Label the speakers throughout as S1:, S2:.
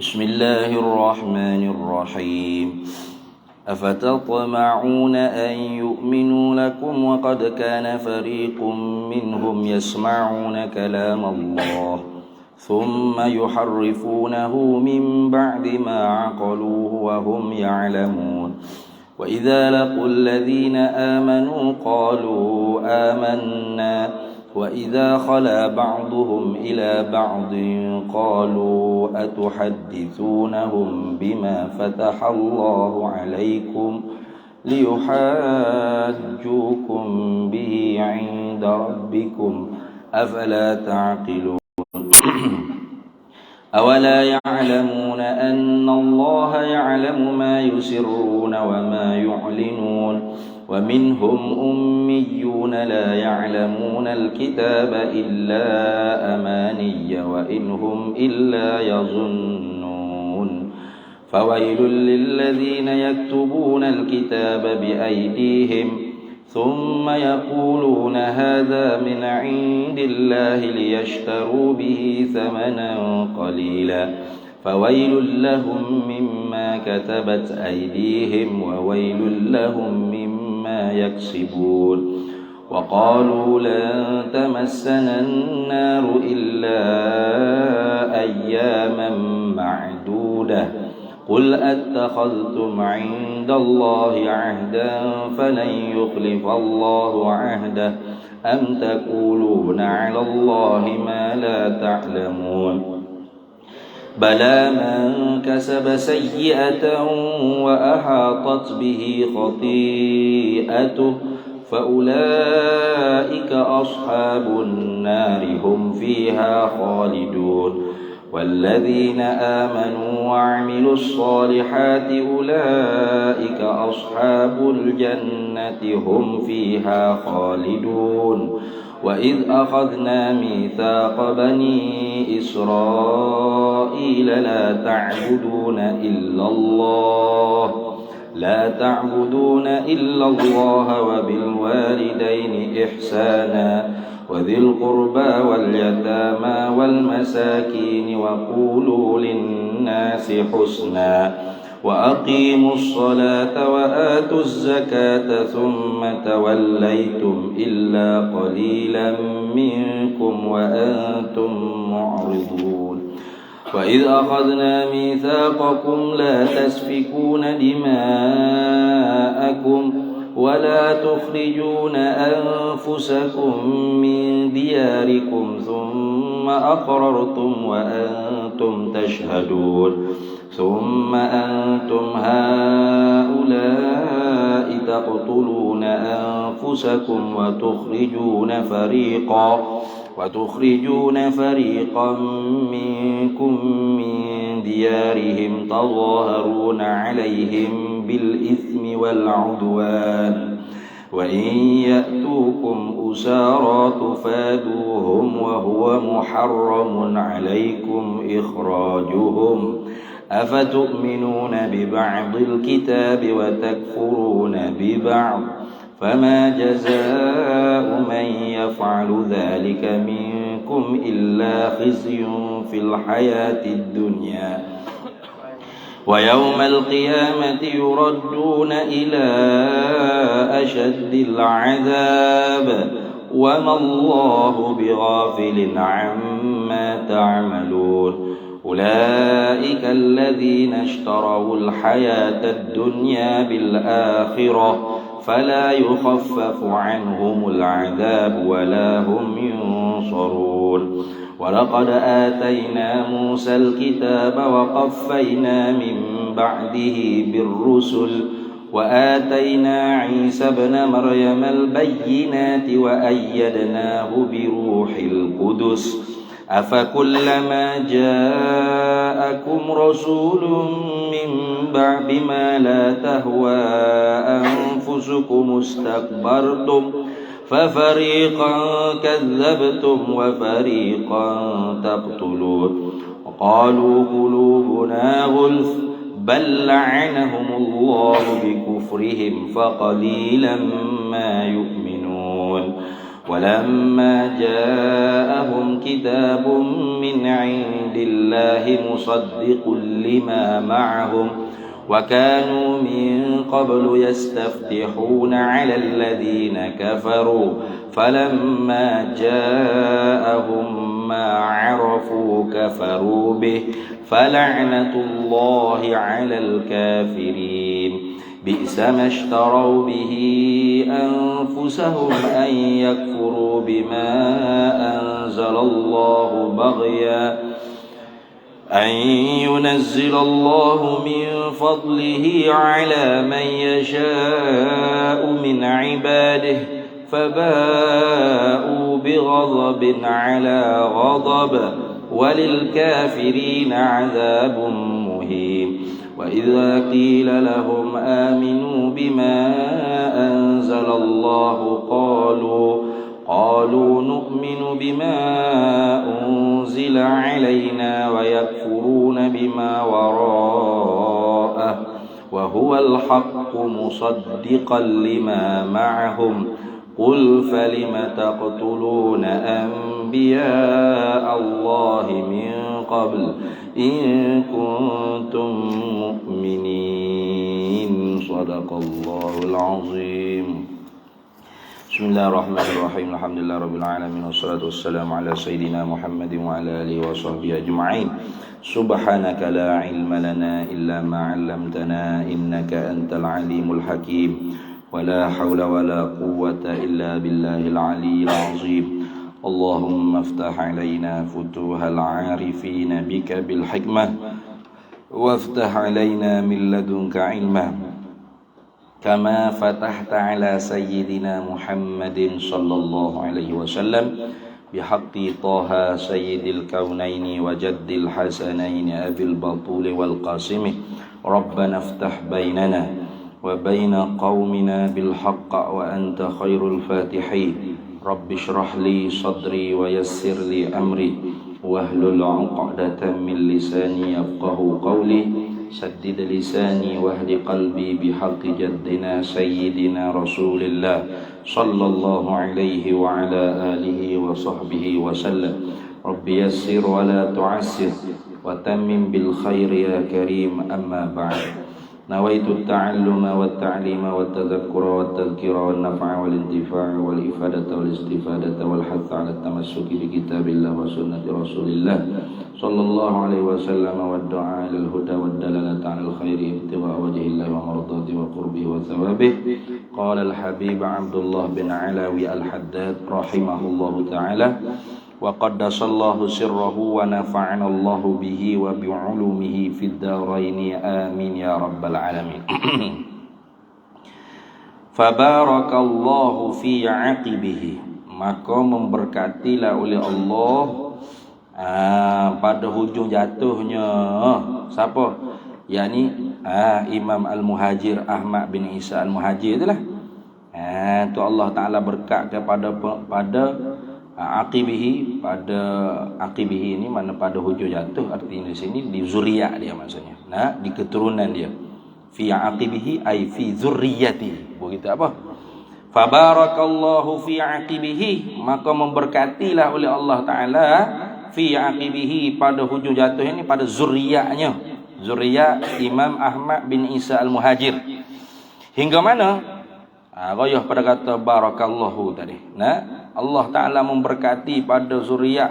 S1: بسم الله الرحمن الرحيم أفتطمعون أن يؤمنوا لكم وقد كان فريق منهم يسمعون كلام الله ثم يحرفونه من بعد ما عقلوه وهم يعلمون وإذا لقوا الذين آمنوا قالوا آمنا وإذا خلا بعضهم إلى بعض قالوا أتحدثونهم بما فتح الله عليكم ليحاجوكم به عند ربكم أفلا تعقلون أولا يعلمون أن الله يعلم ما يسرون وما يعلنون ومنهم أميون لا يعلمون الكتاب إلا أماني وإن هم إلا يظنون فويل للذين يكتبون الكتاب بأيديهم ثم يقولون هذا من عند الله ليشتروا به ثمنا قليلا فويل لهم مما كتبت أيديهم وويل لهم مما يكسبون وقالوا لن تمسنا النار إلا أياما معدودة قل أتخذتم عند الله عهدا فلن يخلف الله عهده أم تقولون على الله ما لا تعلمون بلى من كسب سيئة وأحاطت به خطيئته فأولئك أصحاب النار هم فيها خالدون والذين آمنوا وعملوا الصالحات أولئك أصحاب الجنة هم فيها خالدون وإذ أخذنا ميثاق بني إسرائيل لا تعبدون إلا الله وبالوالدين إحسانا وذي القربى واليتامى والمساكين وقولوا للناس حسنا وأقيموا الصلاة وآتوا الزكاة ثم توليتم إلا قليلا منكم وأنتم معرضون وإذ أخذنا ميثاقكم لا تسفكون دماءكم ولا تخرجون أنفسكم من دياركم ثم أقررتم وأنتم تشهدون ثم أنتم هؤلاء تقتلون أنفسكم وتخرجون فريقا منكم من ديارهم تظاهرون عليهم بالإثم والعدوان وإن يأتوكم أسارى تفادوهم وهو محرم عليكم إخراجهم أفتؤمنون ببعض الكتاب وتكفرون ببعض فما جزاء من يفعل ذلك منكم إلا خزي في الحياة الدنيا ويوم القيامة يردون إلى أشد العذاب وما الله بغافل عما تعملون أولئك الذين اشتروا الحياة الدنيا بالآخرة فلا يخفف عنهم العذاب ولا هم ينصرون ولقد آتينا موسى الكتاب وقفينا من بعده بالرسل وآتينا عيسى ابن مريم البينات وأيدناه بروح القدس أفكلما جاءكم رسول من بعد ما لا تهوى أنفسكم استكبرتم ففريقا كذبتم وفريقا تقتلون وقالوا قلوبنا غلف بل لعنهم الله بكفرهم فقليلا ما يؤمنون ولما جاءهم كتاب من عند الله مصدق لما معهم وكانوا من قبل يستفتحون على الذين كفروا فلما جاءهم ما عرفوا كفروا به فلعنة الله على الكافرين بئس ما اشتروا به أنفسهم أن يكفروا بما أنزل الله بغيا أن ينزل الله من فضله على من يشاء من عباده فباءوا بغضب على غضب وللكافرين عذاب مهين وإذا قيل لهم آمنوا بما أنزل الله قالوا نؤمن بما أنزل علينا ويكفرون بما وراءه وهو الحق مصدقا لما معهم قل فلم تقتلون أنبياء الله من قبل إن كنتم مؤمنين صدق الله العظيم بسم الله الرحمن الرحيم الحمد لله رب العالمين والصلاة والسلام على سيدنا محمد وعلى آله وصحبه أجمعين سبحانك لا علم لنا إلا ما علمتنا إنك أنت العليم الحكيم ولا حول ولا قوة إلا بالله العلي العظيم اللهم افتح علينا فتوح العارفين بك بالحكمة وافتح علينا من لدنك علما كما فتحت على سيدنا محمد صلى الله عليه وسلم بحق طه سيد الكونين وجد الحسنين أبي البطول والقاسم ربنا افتح بيننا وبين قومنا بالحق وأنت خير الفاتحين رب اشرح لي صدري ويسر لي أمري واحلل عقدة من لساني يفقه قولي سدد لساني واهد قلبي بحق جدنا سيدنا رسول الله صلى الله عليه وعلى آله وصحبه وسلم رب يسر ولا تعسر وتمم بالخير يا كريم أما بعد نويت التعلم والتعليم والتذكر والتذكير والنفع والانتفاع والإفادة والاستفادة والحث على التمسك بكتاب الله وسنة رسول الله صلى الله عليه وسلم والدعاء إلى الهدى والدلالة على الخير ابتغاء وجه الله ومرضاته وقربه وثوابه قال الحبيب عبد الله بن علاوي الحداد رحمه الله تعالى وقدس الله سره ونفعنا الله به وبعلومه في الدارين آمين يا رب العالمين فبارك الله في عقبه maka memberkatilah oleh Allah pada hujung jatuhnya siapa? yakni Imam Al-Muhajir Ahmad bin Isa Al-Muhajir itulah. Tu Allah Taala berkat kepada aqibihi, pada aqibihi ini mana pada hujung jatuh, artinya di sini di zuriat dia maksudnya. Nah, di keturunan dia. Fi aqibihi ay fi zurriyati. Begitu apa? Fabarakallahu fi aqibihi, maka memberkatilah oleh Allah Taala fi aqibihi pada hujung jatuh ini, pada zuriatnya. Zuriat Imam Ahmad bin Isa Al-Muhajir. Hingga mana? Rayah pada kata barakallahu tadi. Nah, Allah Ta'ala memberkati pada zuriat,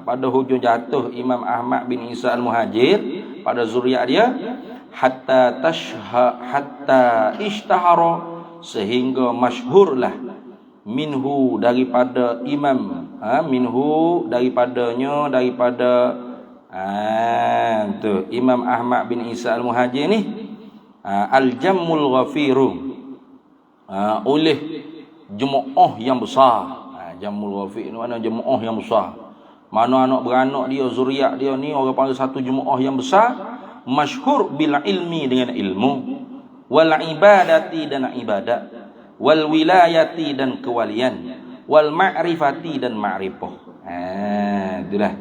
S1: pada hujung jatuh Imam Ahmad bin Isa Al-Muhajir, pada zuriat dia, hatta ishtahara, sehingga masyhurlah minhu, daripada imam, minhu daripadanya, daripada tu Imam Ahmad bin Isa Al-Muhajir ni, al-jammul ghafiru, oleh jemaah yang besar. Jamul Wafiq ni mana jemaah yang besar, mana anak beranak dia, zuriat dia ni orang panggil satu jemaah yang besar, masyhur bil ilmi, dengan ilmu, wal ibadati, dan ibadat, wal wilayati, dan kewalian, wal ma'rifati, dan ma'rifah. Itulah.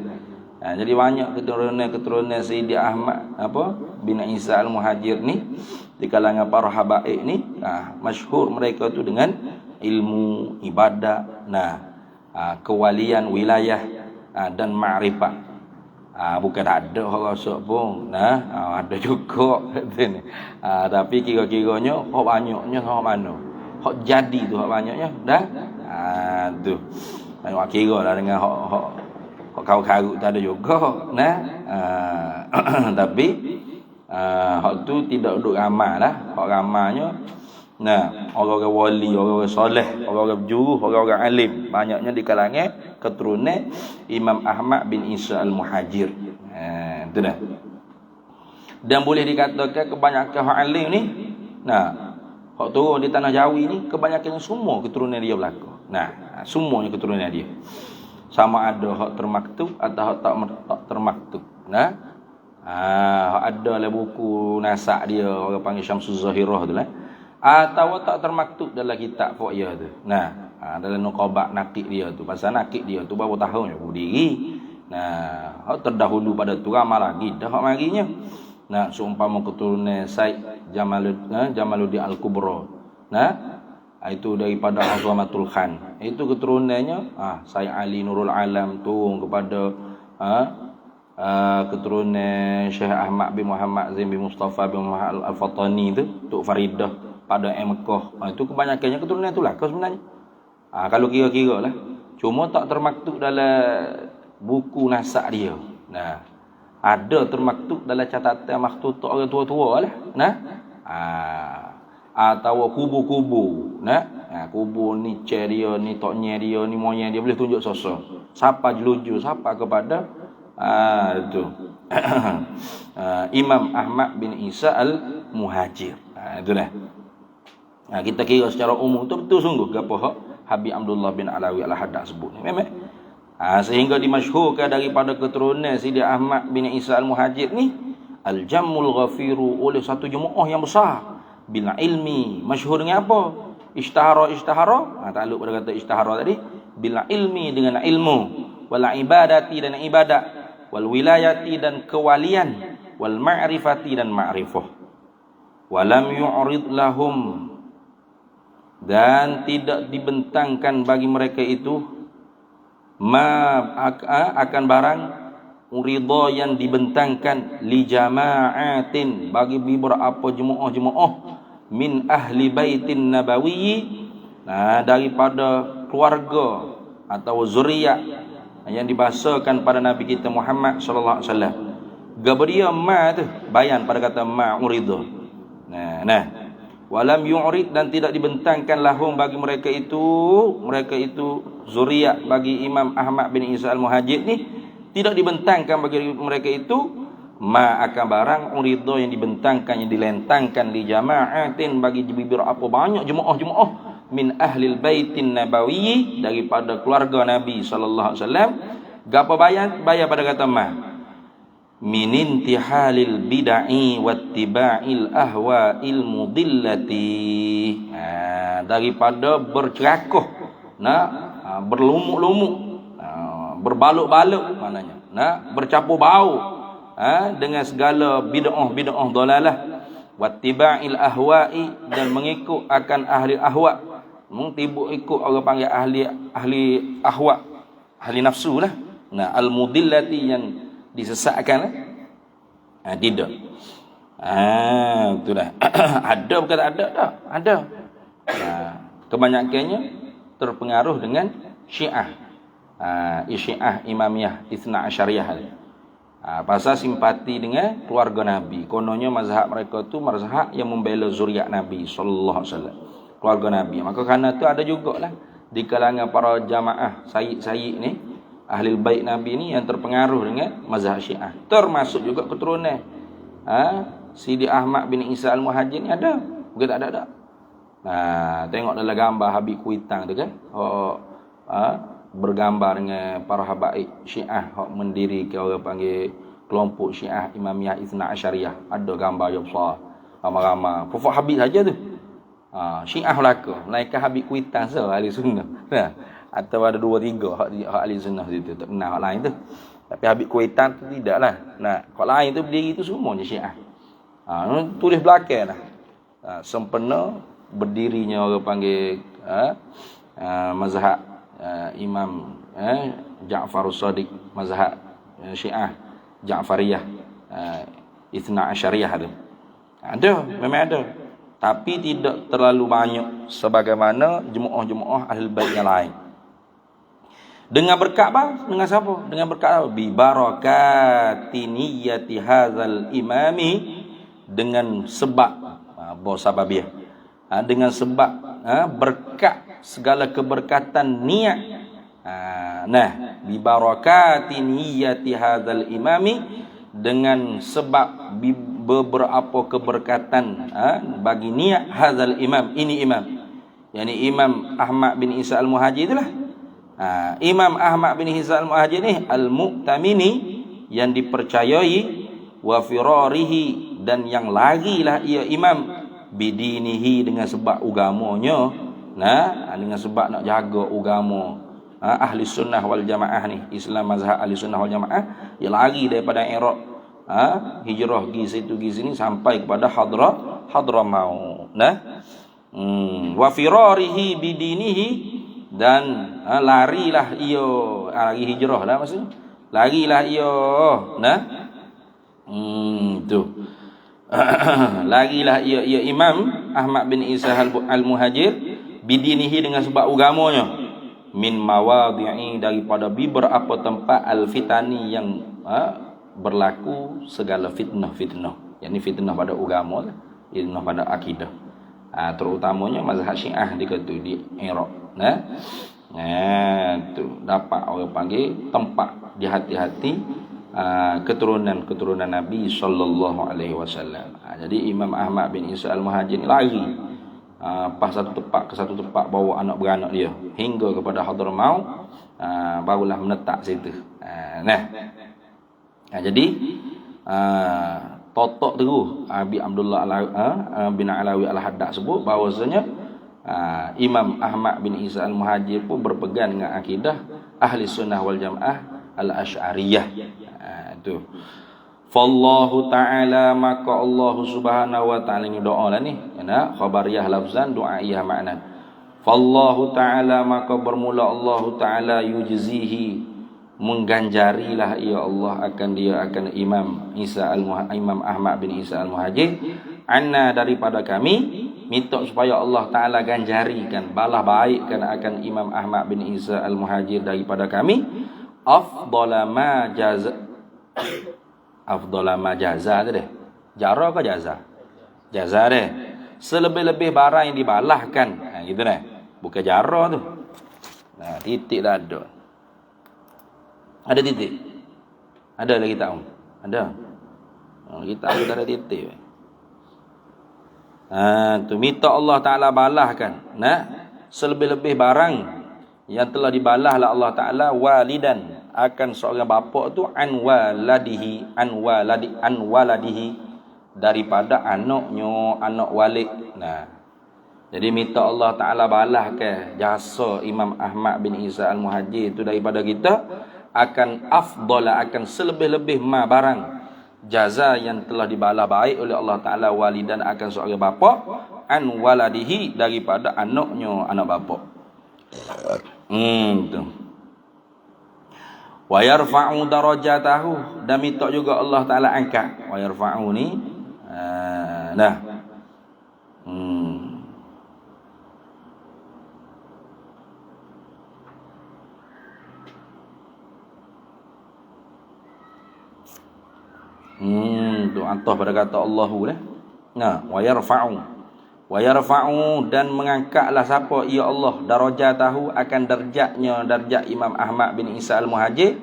S1: Jadi banyak keturunan Sayyidi Ahmad bin Isa Al-Muhajir ni di kalangan para habaib ni, masyhur mereka tu dengan ilmu, ibadat. Nah, kewalian, wilayah dan ma'rifat. Bukan tak ada orang rasa pun. Ada juga ni. Tapi kira-kiranya hak banyaknya hak mana? Hak jadi tu hak banyaknya dah. Tu. Tengok kira lah dengan hak kau-kau tak ada juga. Tapi hak tu tidak duduk ramai lah. Hak ramainya orang-orang wali, orang-orang soleh, orang-orang berjuruh, orang-orang alim, banyaknya di kalangan keturunan Imam Ahmad bin Isa Al-Muhajir. Itu dah. Dan boleh dikatakan kebanyakan hak alim ni, hak turun di tanah Jawi ni kebanyakan semua keturunan dia berlaku. Semuanya keturunan dia. Sama ada hak termaktub atau hak tak termaktub. Ada lah buku nasak dia, orang panggil Syamsul Zahirah tu lah. Atau tak termaktub dalam kitab Fuqiyah tu. Dalam nuqabah nakik dia tu. Pasal nakik dia tu berapa tahun yang berdiri. Hak terdahulu pada tu ramai lagi dah hak marinya. Seumpama keturunan Said Jamaluddin Al-Kubra. Itu daripada Azamatul Khan. Itu keturunannya Said Ali Nurul Alam turun kepada keturunan Syekh Ahmad bin Muhammad Zain bin Mustafa bin Muhammad Al-Fatani tu, Tok Faridah pada Mekah. Itu kebanyakannya keturunan tu lah kau sebenarnya. Kalau kira-kira lah. Cuma tak termaktub dalam buku nasak dia. Ada termaktub dalam catatan makhtutah orang tua-tua lah. Atau kubu-kubu. Kubu ni chair dia, ni toknya dia, ni moyang dia boleh tunjuk sosok. Siapa jeluju, siapa kepada itu Imam Ahmad bin Isa Al-Muhajir. Itulah. Kita kira secara umum tu betul sungguh gapo hak Habib Abdullah bin Alawi Al-Haddad sebut ni. Memang. Sehingga dimasyhurkan daripada keturunan Sidi Ahmad bin Isa Al-Muhajir ni Al-Jammul Ghafiru oleh satu jemaah yang besar bil ilmi. Masyhur dengan apa? Ishtahara. Takluk pada kata ishtahara tadi. Bil ilmi dengan ilmu, wal ibadati dan ibadat, wal wilayati dan kewalian, wal ma'rifati dan ma'rifah. Walam yu'rid lahum, dan tidak dibentangkan bagi mereka itu akan barang ridha yang dibentangkan li jama'atin bagi beberapa jemaah min ahli baitin nabawiyyi, daripada keluarga atau zuriat yang dibahasakan pada Nabi kita Muhammad sallallahu alaihi wasallam. Gabriya ma tu bayan pada kata ma urida. Walam yu'rid, dan tidak dibentangkan lahum bagi mereka itu zuriat bagi Imam Ahmad bin Isa Al-Muhajir ni tidak dibentangkan bagi mereka itu ma akan barang urido yang dibentangkan, yang dilentangkan li jama'atin bagi beberapa banyak jemaah min ahlil baitin nabawiyyi daripada keluarga Nabi sallallahu alaihi wasallam. Gapo bayar pada kata ma min intihalil bid'i wattiba'il ahwa'il mudillati, daripada bercerakoh berlumuk-lumuk, berbaluk-baluk maknanya, bercampur bau dengan segala bid'ah dalalah, wattiba'il ahwa'i, dan mengikut akan ahli ahwa. Tibuk ikut orang panggil ahli ahwa, ahli nafsu lah. Al-mudillati, yang disesatkan lah. Tidak. Itulah. Ada bukan tak ada? Ada. Kebanyakannya terpengaruh dengan Syiah. Syiah Imamiyah Itsna Asyariyah. Pasal simpati dengan keluarga Nabi. Kononnya mazhab mereka tu mazhab yang membela zuriat Nabi sallallahu alaihi wasallam, keluarga Nabi. Maka kerana tu ada jugalah di kalangan para jamaah sayyid-sayyid ni, ahli bait Nabi ni yang terpengaruh dengan mazhab Syiah. Termasuk juga keturunan Sidi Ahmad bin Isa Al-Muhajir ni ada. Bukan tak ada. Tengok dalam gambar Habib Kuitang tu kan. Bergambar dengan para habaib Syiah hak mendiri ke orang panggil kelompok Syiah Imamiyah Itsna Asyariyah. Ada gambar yang besar, ramai-ramai. Pokok Habib saja tu. Syiah belaka. Melainkan Habib Kuitang ahli sunnah. Atau ada 2-3 hak ahli sunnah situ. Tak kenal hak lain tu. Tapi Habib Kuitang tu tidaklah. Hak lain tu berdiri tu semuanya Syiah. Tulis belakang lah. Sempena berdirinya orang panggil mazhab Imam Ja'far As-Shadiq mazhab Syiah Ja'fariyah Itsna Asyariyah tu. Ada, memang ada. Tapi tidak terlalu banyak sebagaimana jemaah-jemaah Ahlul Bait yang lain. Dengan berkat apa? Dengan siapa? Dengan berkat apa? Bi barakati niyyati hadzal imami, dengan sebab sababiah. Dengan sebab berkat segala keberkatan niat. Bi barakati niyyati hadzal imami, dengan sebab beberapa keberkatan bagi niat hadzal imam, ini imam, yakni Imam Ahmad bin Isa Al-Muhajir itulah. Imam Ahmad bin Isa Al-Muhajir ni al-mu'tamini, yang dipercayai, wa firarihi, dan yang larilah ia imam, bidinihi, dengan sebab agamanya, dengan sebab nak jaga agama ahli sunnah wal jamaah ni, Islam mazhab ahli sunnah wal jamaah, dia lari daripada Iraq, hijrah pergi situ pergi sini sampai kepada Hadramaut. Wa firarihi bidinihi, dan larilah ia, lari hijrah lah maksudnya, larilah ia tu larilah ia Imam Ahmad bin Isa Al-Muhajir bidinihi, dengan sebab agamanya, min mawadhi'i, daripada beberapa tempat al-fitani, yang berlaku segala fitnah, yakni fitnah pada agama, fitnah pada akidah, terutamanya mazhab Syiah di Iraq. Tu dapat orang panggil tempat di hati-hati keturunan Nabi sallallahu alaihi wasallam. Jadi Imam Ahmad bin Isa Al-Muhajir ni lari pas satu tempat ke satu tempat, bawa anak beranak dia hingga kepada Hadramaut, barulah menetap situ. Jadi totok terus Abi Abdullah bin Alawi Al-Haddad sebut bahawasanya Imam Ahmad bin Isa Al-Muhajir pun berpegang dengan akidah Ahli Sunnah wal Jamaah Al-Asy'ariyah. Itu. Fallahu ta'ala, maka Allah subhanahu wa ta'ala, ini doa lah ni, khabariyah lafzan, du'aiyah makna. Fallahu ta'ala, maka bermula Allah ta'ala, yujzihi, mengganjarilah ya Allah akan Imam Ahmad bin Isa Al-Muhajir, anna, daripada kami, minta supaya Allah Ta'ala ganjarikan, balas baikkan akan Imam Ahmad bin Isa Al-Muhajir daripada kami, afdala ma jaza tu deh. Jara ke jaza? Jaza deh. Selebih-lebih barang yang dibalahkan. Gitu deh. Bukan jara tu. Titik dah ada. Ada titik? Ada lagi tahu? Ada. Kita tak ada titik. Tu minta Allah Ta'ala balahkan. Selebih-lebih barang yang telah dibalah lah Allah Ta'ala, walidan, akan seorang bapa tu, an waladihi, daripada anaknya, anak walid. Jadi minta Allah Ta'ala balah ke jasa Imam Ahmad bin Isa Al-Muhajir itu daripada kita, akan afdala, akan selebih-lebih ma barang jaza yang telah dibalah baik oleh Allah Ta'ala, walidan, akan seorang bapa, an waladihi, daripada anaknya, anak bapa. Wa yarfa'u darajatahu, dan minta juga Allah Ta'ala angkat. Wa yarfa'u ni tu antah pada kata Allahu lah. Wa yarfa'u, dan mengangkatlah siapa ya Allah darajatahu, akan darjat Imam Ahmad bin Isa Al-Muhajir,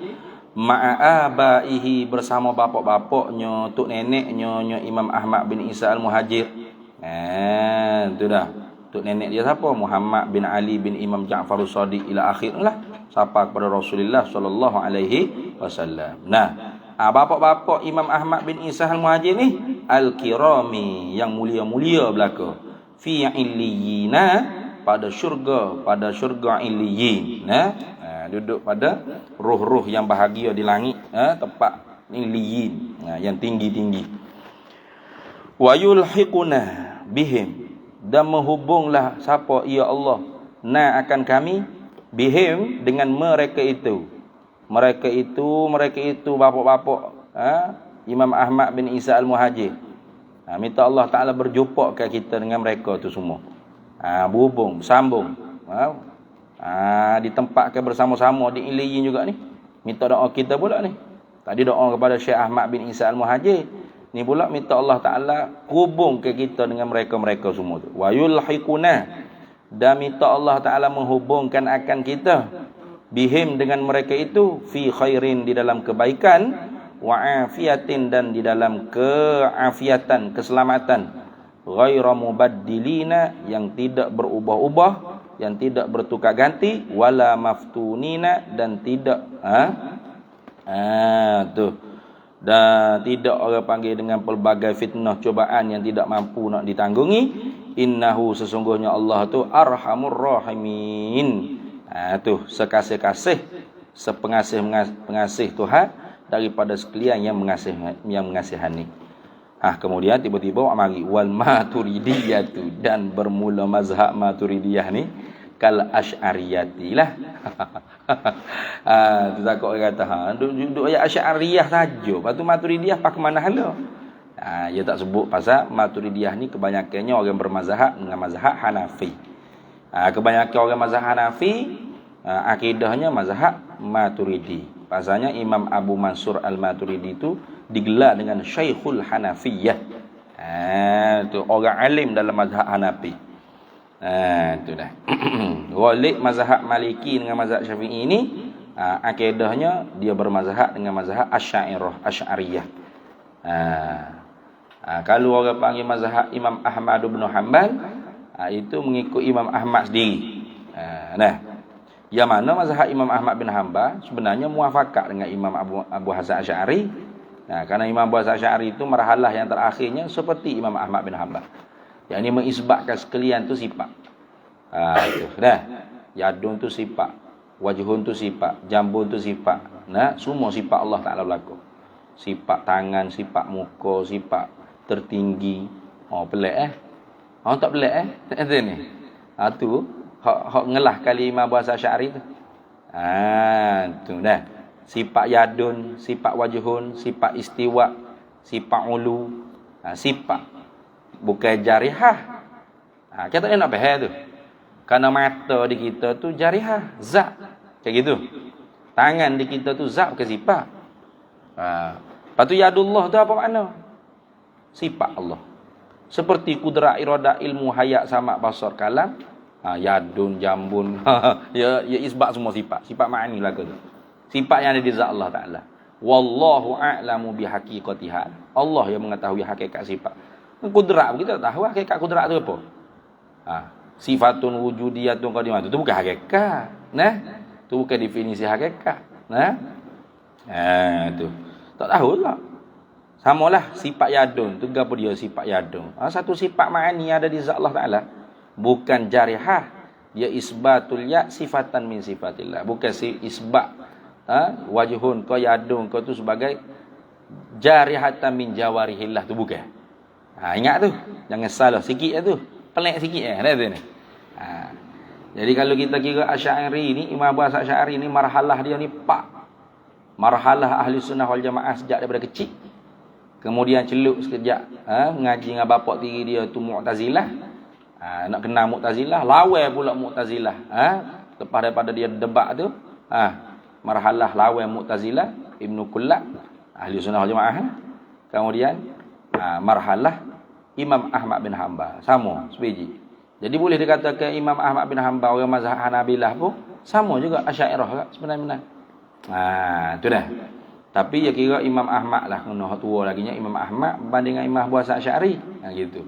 S1: ma'abaihi, bersama bapak-bapaknya, tok neneknya Imam Ahmad bin Isa Al-Muhajir. Tu dah. Tok nenek dia siapa? Muhammad bin Ali bin Imam Ja'far As-Shadiq ila akhirlah, sampai kepada Rasulullah sallallahu alaihi wasallam. Bapak-bapak Imam Ahmad bin Isa Al-Muhajir ni al-kirami, yang mulia-mulia belaka, fi illiyina, pada syurga illiyin, duduk pada ruh-ruh yang bahagia di langit, tempat illiyin, yang tinggi-tinggi. Wa yulhiquna bihim, dan menghubunglah siapa ya Allah akan kami Bihim dengan mereka itu. Mereka itu bapak-bapak Imam Ahmad bin Isa Al-Muhajir. Minta Allah Ta'ala berjumpa ke kita dengan mereka tu semua. Berhubung, bersambung. Ditempatkan bersama-sama di Iliyin juga ni. Minta doa kita pula ni. Tadi doa kepada Syekh Ahmad bin Isa Al-Muhajir. Ni pula minta Allah Ta'ala hubung ke kita dengan mereka-mereka semua tu. Wa yulhiquna, dan minta Allah Ta'ala menghubungkan akan kita bihim dengan mereka itu fi khairin, di dalam kebaikan, wa afiatin, dan di dalam keafiatan, keselamatan, ghaira mubaddilina, yang tidak berubah-ubah, yang tidak bertukar ganti, wala maftunina, dan tidak dan tidak orang panggil dengan pelbagai fitnah cubaan yang tidak mampu nak ditanggungi. Innahu, sesungguhnya Allah tu arhamur rahimin. Tu sekasih-kasih, sepengasih-pengasih Tuhan daripada sekalian yang mengasihani. Kemudian tiba-tiba mari wal maturidiyatu, dan bermula mazhab Maturidiyah ni kal asy'ariyati lah. Tu takut orang kata duduk ayat asy'ariyah saja, lepas tu Maturidiyah pak ke mana hala. Dia tak sebut pasal Maturidiyah ni kebanyakannya orang bermazhab dengan mazhab Hanafi. Kebanyakan orang mazhab Hanafi akidahnya mazhab Maturidi. Pasalnya Imam Abu Mansur Al-Maturidi itu digelar dengan Syekhul Hanafiyah. Tu orang alim dalam mazhab Hanafi. Itu dah. Walik mazhab Maliki dengan mazhab Syafi'i ini akidahnya dia bermazhab dengan mazhab Asy'ariyah. Kalau orang panggil mazhab Imam Ahmad bin Hanbal, itu mengikut Imam Ahmad sendiri. Yang mana mazhab Imam Ahmad bin Hanbal sebenarnya muafakat dengan Imam Abu Hasan Asy'ari. Karena Imam Abu Hasan Asy'ari itu marhalah yang terakhirnya seperti Imam Ahmad bin Hanbal. Yang ini mengisbatkan sekalian tu sifat. Itu dah. Yadun tu sifat, wajhun tu sifat, jambun tu sifat. Semua sifat Allah Taala berlaku. Sifat tangan, sifat muka, sifat tertinggi. Pelik tak pelik Itu ni. Tu hak ngelah kali Imam Abu Hasan Asy'ari tu. Tu dah. Sifat yadun, sifat wajhun, sifat istiwa, sifat ulu, sifat bukan jarihah. Kita tak nak faham tu. Karena mata di kita tu jarihah, zat. Kayak gitu. Tangan di kita tu zat bukan sifat. Lepas tu yadullah tu apa makna? Sifat Allah. Seperti kudrat, iradah, ilmu, hayat, samak, basar, kalam. Yadun, jambun. ya isbat semua sifat. Sifat ma'ani lah tu. Sifat yang ada di zat Allah Ta'ala. Wallahu a'lamu bihaqiqatiha. Allah yang mengetahui hakikat sifat. Kudrat kita tak tahu hakikat kudrat tu apa. Sifatun wujudiyatun qadimah itu bukan hakikat. Tu bukan definisi hakikat. Tu. Tak tahulah. Samalah sifat yadun tu gapo dia sifat yadun. Satu sifat ma'ani ada di zat Allah Ta'ala. Bukan jarihah. Dia isbatul ya sifatan min sifatillah. Bukan isbat wajhun ko yadun ko tu sebagai jarihatan min jawarihillah tu bukan. Ingat tu. Jangan salah sikit tu. Pelik sikit ni. Jadi kalau kita kira Asy'ari ni, Imam Abu Hasan Asy'ari ni marhalah dia ni marhalah ahli sunnah wal jamaah sejak daripada kecil. Kemudian celup sekejap ngaji dengan bapak tiri dia tu Mu'tazilah. Nak kenal Mu'tazilah, lawan pula Mu'tazilah. Lepas daripada dia debat tu, marhalah lawan Mu'tazilah, Ibnu Kullab, ahli sunnah wal jamaah. Kemudian marhalah Imam Ahmad bin Hanbal, sama sebiji. Jadi boleh dikatakan Imam Ahmad bin Hanbal orang mazhab Hanabilah pun sama juga Asy'ariyah sebenarnya. Tu dah. Tapi ya kira Imam Ahmad lah kena tua lagi nya Imam Ahmad berbanding dengan Imam Abu Hasan Asy'ari. Gitu.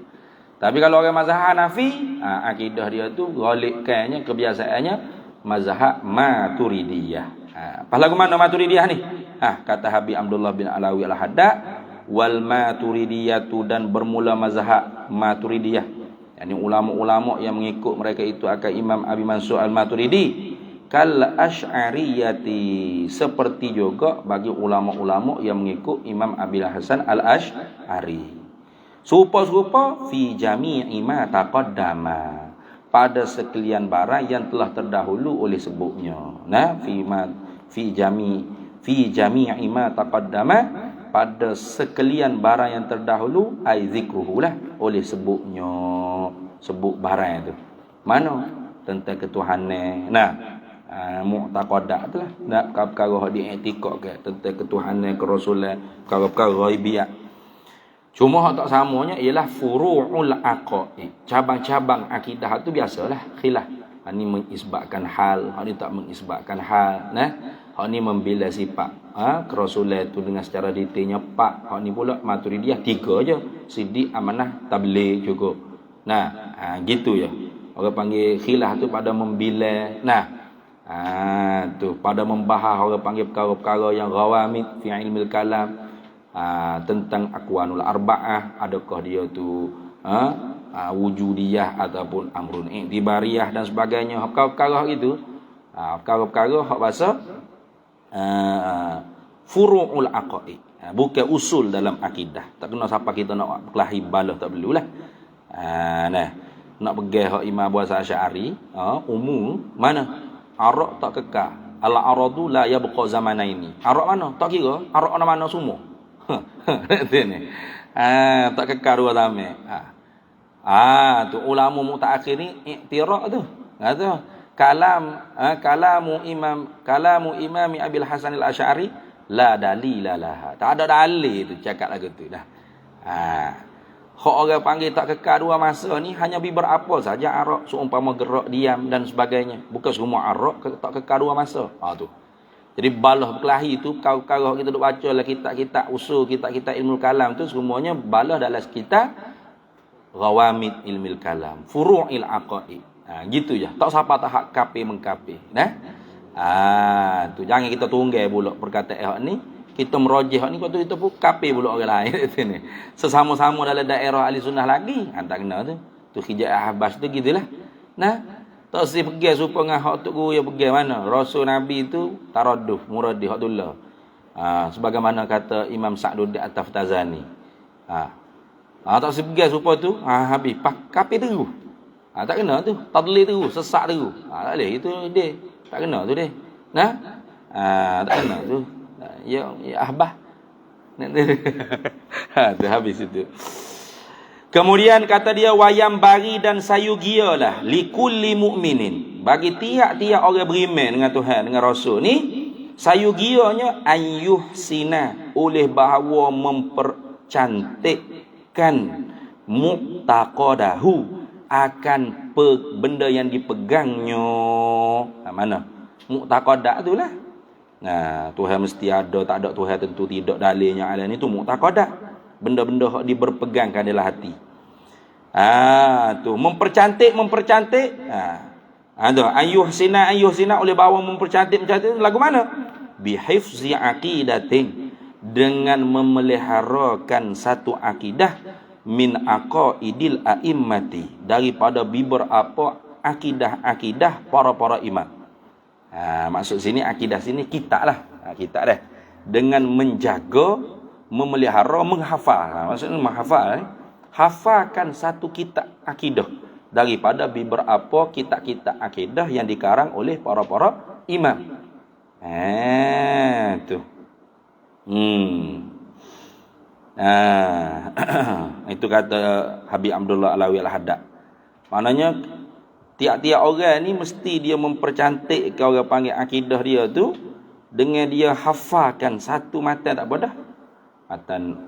S1: Tapi kalau orang mazhab Hanafi, akidah dia tu ghalibkannya kebiasaannya mazhab Maturidiyah. Pas lagu mana Maturidiyah ni? Kata Habib Abdullah bin Alawi Al-Haddad, wal Maturidiyatu, dan bermula mazhab Maturidiyah. Yani ulama-ulama yang mengikut mereka itu akan Imam Abi Mansur Al-Maturidi kal asy'ariyati, seperti juga bagi ulama-ulama yang mengikut Imam Abi Hasan Al-Asy'ari. Serupa-serupa fi jami'i ma taqaddama, pada sekalian barang yang telah terdahulu oleh sebutnya. Nah, fi jami'i ma taqaddama, pada sekalian barang yang terdahulu, ai zikruhu lah, oleh sebutnya, sebut barang itu. Mana? Tentang ketuhanan. Nah, mu'taqadah itulah. Nak perkara diiktikad ke tentang ketuhanan, kerasulan, perkara ghaibiyah. Cuma hak tak samanya ialah furu'ul aqaid. Cabang-cabang akidah tu biasalah khilaf. Hak ni mengisbatkan hal, hak ni tak mengisbatkan hal. Nah, hak ni membela sifat. Kerasulan tu dengan secara detailnya 4. Hak ni pula Maturidiyah 3 je. Siddiq, amanah, tabligh cukup. Nah, gitu ya. Orang panggil khilaf tu pada membela. Nah, tu pada membahas, orang panggil perkara-perkara yang ghawamid fi ilmil kalam. Tentang aqwanul arba'ah, adakah dia tu wujudiyah ataupun amrun i'tibariyah dan sebagainya. Perkara-perkara itu, perkara-perkara hak bahasa furu'ul aqaid, bukan usul dalam akidah. Tak kena siapa kita nak kelahi balah, tak perlulah. Nah, nak pegang hak Imam Abu Hasan Asy'ari, umum mana arak tak kekal, al aradu la yabqa zamanaini. Arak mana tak kira, arak mana semua. Ni. Tak kekal dua tamek. Tu ulama mutaakhir ni iktiraf tu. Tu kalamu Imam Abil Hasan Al-Asy'ari la dalila laha. Tak ada dalil tu cakap lagu tu dah. Hak orang panggil tak kekal dua masa ni hanya beberapa saja arak, seumpama gerak, diam dan sebagainya. Bukan semua arak tak kekal dua masa. Tu. Jadi balah berkelahi tu, perkara kita duk baca lah kitab-kitab usul, kitab-kitab ilmu kalam tu, semuanya balah dalam kitab ghawamid ilmil kalam, furu'il aqaid. Gitu je. Tak siapa tak hak kafir mengkafir. Nah. Tu jangan kita tunggal pula perkataan hak ni, kita merojih hak ni, lepas tu kita pun kafir pula orang lain ni. Sesama-sama dalam daerah ahli sunnah lagi, tak kena tu. Tu Hijaz Ahbas tu gitulah. Nah, tak si pergi supaya dengan hak tok guru yang pergi mana. Rasul Nabi tu taradduh, muradih Abdullah. Sebagaimana kata Imam Sa'duddin At-Taftazani. Tak si pergi supaya tu, habis kafir terus. Tak kena tu, tadlil terus, sesak terus. Tak boleh itu dia. Tak kena tu dia. Nah. Tak kena tu. Ya ahbah. Tu habis itu. Kemudian kata dia wayam bari dan sayugialah likulli mu'minin, bagi tiap-tiap orang beriman dengan Tuhan, dengan Rasul ni, sayugianya ayyuhsina, oleh bahawa mempercantikkan mu'taqadahu, akan benda yang dipegangnya. Mana? Mu'taqadah tu lah. Tuhan mesti ada, tak ada Tuhan tentu tidak, dalilnya alam itu mu'taqadah. Benda-benda yang diberpegangkan dalam hati. Tu mempercantik. Ayyuhsina oleh bawa mempercantik lagu mana? Bihifzi aqidatin, dengan memeliharakan satu akidah, min aqaidil a'immati, daripada beberapa akidah para imam. Maksud sini akidah sini kitab lah. Kitab dah. Dengan menjaga, memelihara, menghafal. Maksudnya menghafal. Hafalkan satu kitab akidah daripada beberapa kitab-kitab akidah yang dikarang oleh para imam. Tu. Itu kata Habib Abdullah Alawi Al-Haddad. Maknanya tiap-tiap orang ni mesti dia mempercantik orang panggil akidah dia tu dengan dia hafalkan satu matan, tak apa dah. Matan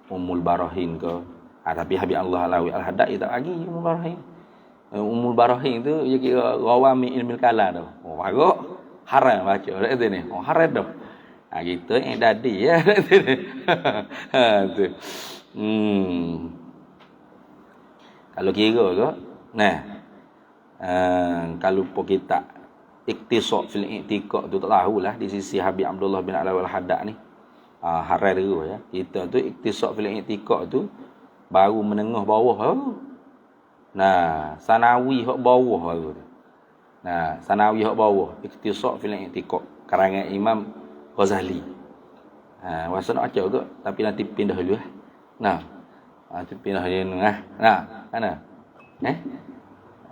S1: Ummul Barahin ke. Tapi Habib Allah Alawi Al-Haddad dia tak bagi Ummul Barahin. Ummul Barahin tu dia kira rawami ilmil kalam tu. Bagus. Haram baca kata ni. Haram dah. Kita yang dadi ya. Tu. Kalau kira ke, kalau pun kita iktisad fil i'tiqad tu tak tahulah di sisi Habib Abdullah bin Alawi Al-Haddad ni. Haram terus ya. Kita tu iktisad fil i'tiqad tu baru menengah bawah tu. Sanawi hak bawah tu. Sanawi hak bawah, iktisad fil i'tiqad karangan Imam Ghazali. Masa nak baca ke, tapi nanti pindah dulu nanti pindah dia mana?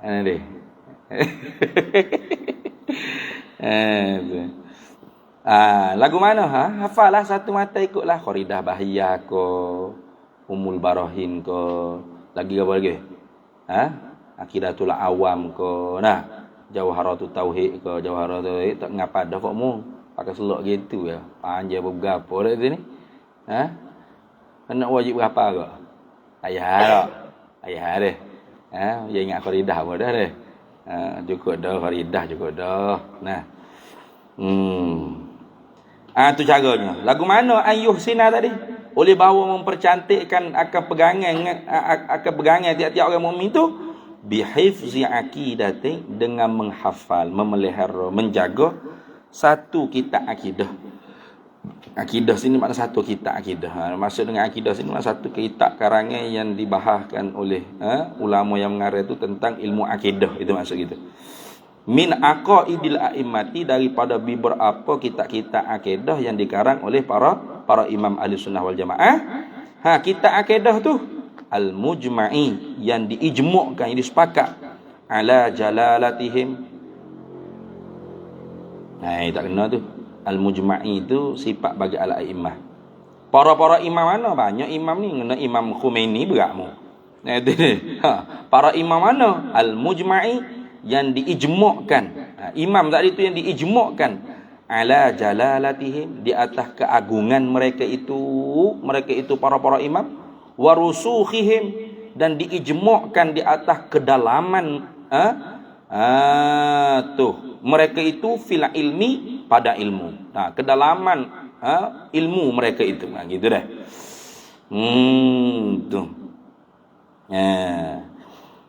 S1: Mana dia? Tu. Lagu mana hafal lah satu mata ikutlah. Qaridah Bahiyah ke, Umul Barahin ke, lagi apa lagi? Aqidatul Awam ke. Nah, Jawharatul Tauhid ke, Jawharatul Tauhid tak ngapa dah fakmu. Pakai selok gitu ya. Panjang berapa dah sini? Nak wajib berapa ke? Ayah tak? Ayah deh. Dia ingat Qaridah apa dah deh. Cukup dah Qaridah cukup dah. Nah. Tu caranya. Lagu mana Ayuh Sina tadi? Oleh bahawa mempercantikkan akan pegangan tiap-tiap orang mukmin tu bihifzi aqidati, dengan menghafal, memelihara, menjaga satu kitab akidah. Akidah sini makna satu kitab akidah. Maksud dengan akidah sini makna satu kitab karangan yang dibahaskan oleh ulama yang mengarang itu tentang ilmu akidah. Itu maksud gitu. Min aqaidil a'immati, daripada beberapa kitab-kitab akidah yang dikarang oleh para imam ahli sunnah wal jamaah. Kitab akidah tu al-mujma'i, yang diijmu'kan, yang disepakat ala jalalatihim. Tak kena tu. Al-mujma'i itu sifat bagi al-a'immah. Para imam mana? Banyak imam ni. Kena Imam Khomeini berakmu. Para imam mana? Al-mujma'i, yang diijmu'kan. Imam tadi itu yang diijmu'kan ala jalalatihim, di atas keagungan mereka itu para imam, wa rusukhihim, dan diijmu'kan di atas kedalaman mereka itu fil ilmi, pada ilmu. Kedalaman ilmu mereka itu. Gitu dah. Tu.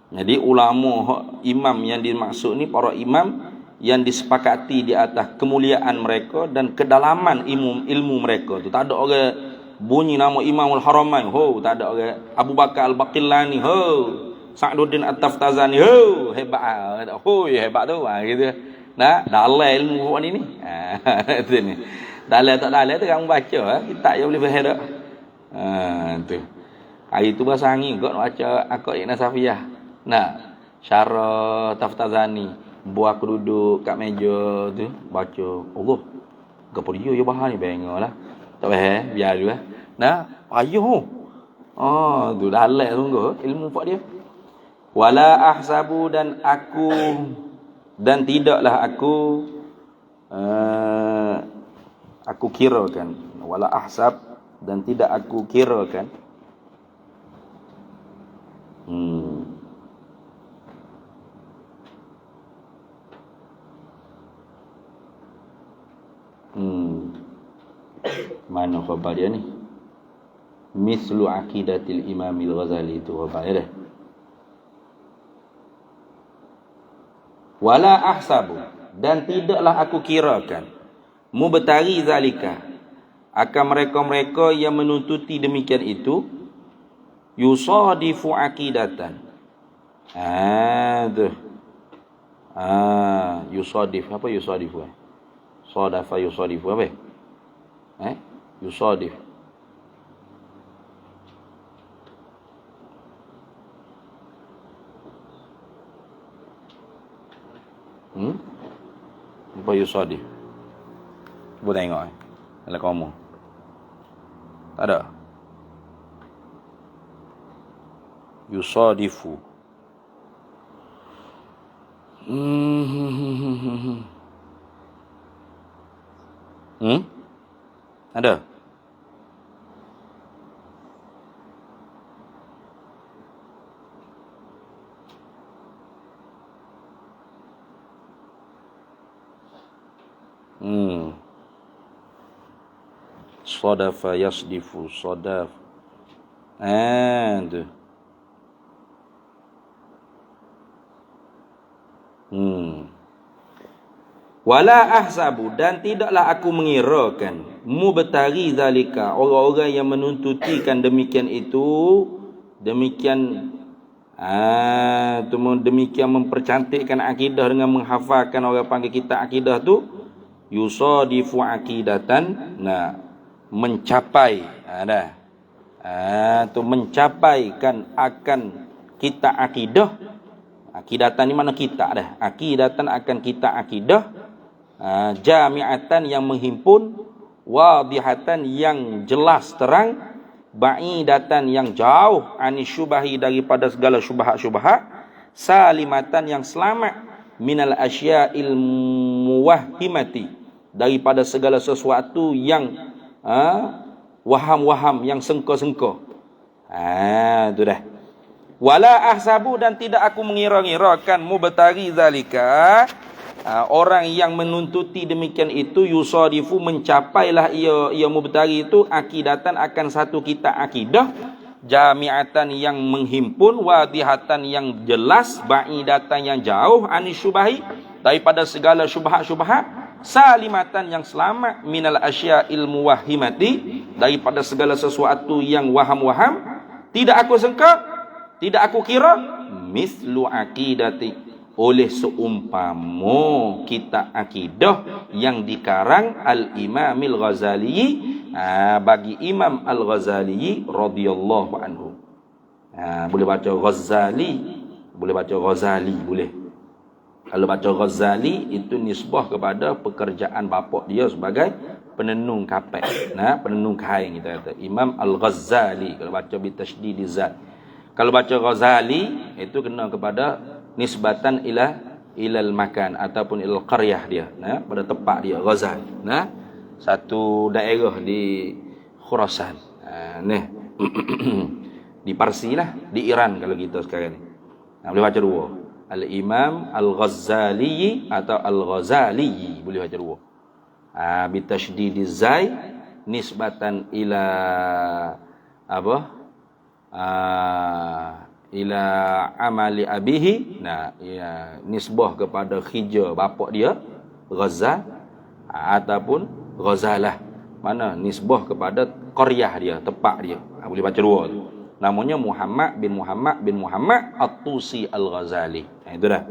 S1: Jadi ulama imam yang dimaksud ni para imam yang disepakati di atas kemuliaan mereka dan kedalaman ilmu mereka tu. Tak ada orang bunyi nama Imamul Haramain, tak ada orang Abu Bakar Al-Baqillani, Sa'duddin At-Taftazani, hebat. Hebat tu gitu. Dalai ilmu buat ni. Tu ni. Dalai tak dalai tu kamu baca kitab je boleh faham dak. Tu. Hari tu bahasa angin kau nak baca Aqaid Ibn Safiyah. Syarah Taftazani, buat aku duduk kat meja tu baca. Allah, gapo dia je bahan ni bengalah. Tak faham, biar dulu ayuh. Tu dalai sungguh ilmu pak dia. Wala ahsabu, dan tidaklah aku kirakan. Wala ahsab, dan tidak aku kirakan. Mana khabar dia ni? Mislu aqidatil Imamil Ghazali, itu khabar dia dah. Wala ahsabu, dan tidaklah aku kirakan, mubtari zalika, akan mereka-mereka yang menuntuti demikian itu, yusadifu aqidatan. Yusadif, apa yusadifu? Sadafa yusadifu apa? Yusadif. Apa yusadif? Cuba tengok kalau kamu. Tak ada. Yusadifu. Ada? Sadafa yasdifu, sadaf. Tu. Wala ahsabu, dan tidaklah aku mengirakan, mubtari zalika, orang-orang yang menuntutikan demikian itu, demikian demikian mempercantikkan akidah dengan menghafalkan, orang panggil kitab akidah tu, yusadifu aqidatan, mencapai tu mencapaikan akan kitab akidah, Akidatan ni mana kita dah. Akidatan akan kita akidah, jami'atan yang menghimpun, wadihatan yang jelas terang, ba'idatan yang jauh, anisyubahi daripada segala syubhat-syubhat, salimatan yang selamat, minal asya'il muwahhimati, daripada segala sesuatu yang waham-waham, yang sengka-sengka. Itu dah. Wala ahsabu, dan tidak aku mengira-ngirakan, mubtari zalika, orang yang menuntuti demikian itu, yusadifu, mencapailah ia mubtari itu, akidatan akan satu kita akidah, jami'atan yang menghimpun, wadihatan yang jelas, ba'idatan yang jauh, anisyubahi, daripada segala syubhat-syubhat, salimatan yang selamat, minal asya'il muwahhimati, daripada segala sesuatu yang waham-waham. Tidak aku sangka, tidak aku kira, mislu akidati, oleh seumpama kita akidah yang dikarang Al-Imamil Ghazali, bagi Imam Al-Ghazali radhiyallahu anhu. Boleh baca Ghazali, boleh baca Ghazali, boleh. Kalau baca Ghazali itu nisbah kepada pekerjaan bapa dia sebagai penenung kapek, penenung kain, kita kata Imam Al-Ghazali kalau baca bi tasydid zat. Kalau baca Ghazali itu kena kepada nisbatan ilal makan ataupun ilal qaryah dia, pada tempat dia Ghazal, satu daerah di Khurasan, di Parsi lah, di Iran kalau kita sekarang ni. Boleh baca dua, Al-Imam Al-Ghazali atau Al-Ghazali, boleh baca dua. Bi tasydid zai, nisbatan ila apa? Ila amali abihi, nisbah kepada khija bapak dia Ghazal, ataupun Ghazalah, mana nisbah kepada qaryah dia, tempat dia. Boleh baca dua tu. Namanya Muhammad bin Muhammad At-Tusi Al-Ghazali. Itu dah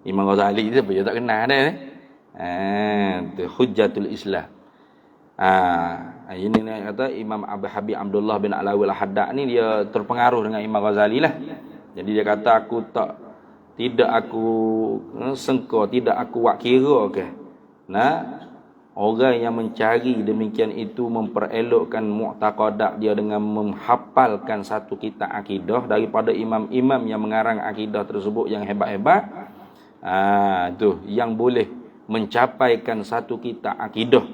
S1: Imam Ghazali tu, apa tak kenal dah. Tu Hujjatul Islam. Ini ni kata Imam Abu Habib Abdullah bin Alawi Al-Haddad ni dia terpengaruh dengan Imam Ghazali lah. Jadi dia kata tidak aku sengka, tidak aku buat kira ke. Orang yang mencari demikian itu memperelokkan mu'taqadat dia dengan menghafalkan satu kitab akidah daripada imam-imam yang mengarang akidah tersebut yang hebat-hebat. Tu yang boleh mencapaikan satu kitab akidah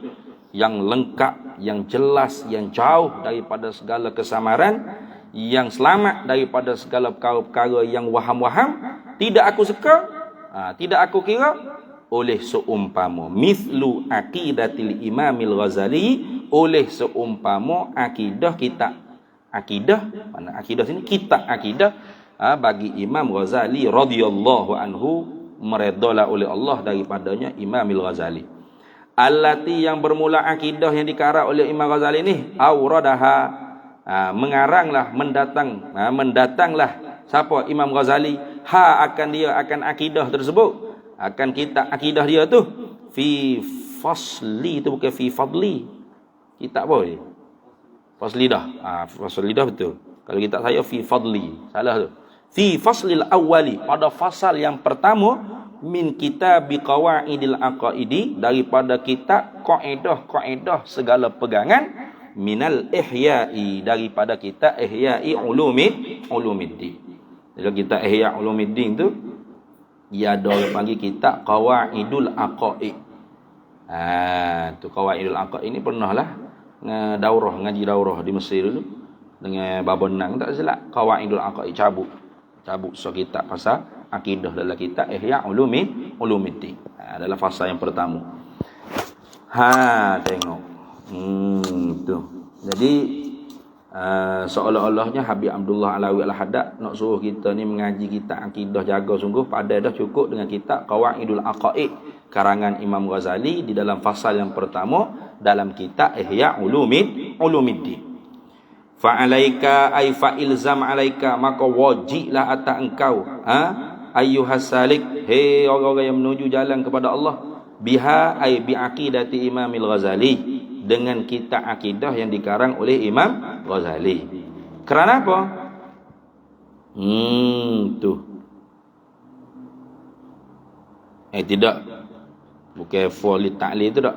S1: yang lengkap, yang jelas, yang jauh daripada segala kesamaran, yang selamat daripada segala perkara-perkara yang waham-waham. Tidak aku suka, tidak aku kira, oleh seumpama mislu aqidatil Imamil Ghazali, oleh seumpama akidah kita, akidah, mana akidah sini kitab akidah bagi Imam Ghazali radhiyallahu anhu, meredalah oleh Allah daripadanya Imamil Ghazali. Allati, yang bermula akidah yang dikarang oleh Imam Ghazali ni, auradaha, mengaranglah, mendatanglah siapa Imam Ghazali, akan dia, akan akidah tersebut, akan kitab akidah dia tu, fi fasli, tu bukan fi fadli. Kitab apa ni? Fasli dah. Fasli dah betul. Kalau kitab saya fi fadli, salah tu. Fi faslil awwali, pada fasal yang pertama, min kitab qawaidil aqaidi, daripada kitab kaedah-kaedah segala pegangan, minal ihya'i, daripada kitab ihya'i ulumiddin. Jadi kitab ihya' ulumiddin tu dia ada orang panggil kitab qawaidul aqaid. Tu qawaidul aqaid ini pernahlah ngaji daurah di Mesir dulu dengan Baba Nang, tak silap, qawaidul aqaid cabut so kitab pasal akidah dalam kitab Ihya' Ulumiddin. Adalah fasa yang pertama. Tengok. Tu. Jadi seolah-olahnya Habib Abdullah Alawi Al-Haddad nak suruh kita ni mengaji kitab akidah jaga sungguh, pada dah cukup dengan kitab Qawaidul Aqaid karangan Imam Ghazali di dalam fasal yang pertama dalam kitab Ihya' Ulumiddin. Fa'alaika ay fa'ilzam alaika, maka wajiblah atas engkau, ayyuhas salik, hei orang-orang yang menuju jalan kepada Allah, biha ay bi'aqidati Imamil Ghazali, dengan kitab akidah yang dikarang oleh Imam Ghazali. Kerana apa? Tu Tidak. Bukan fa li ta'lil tu tak.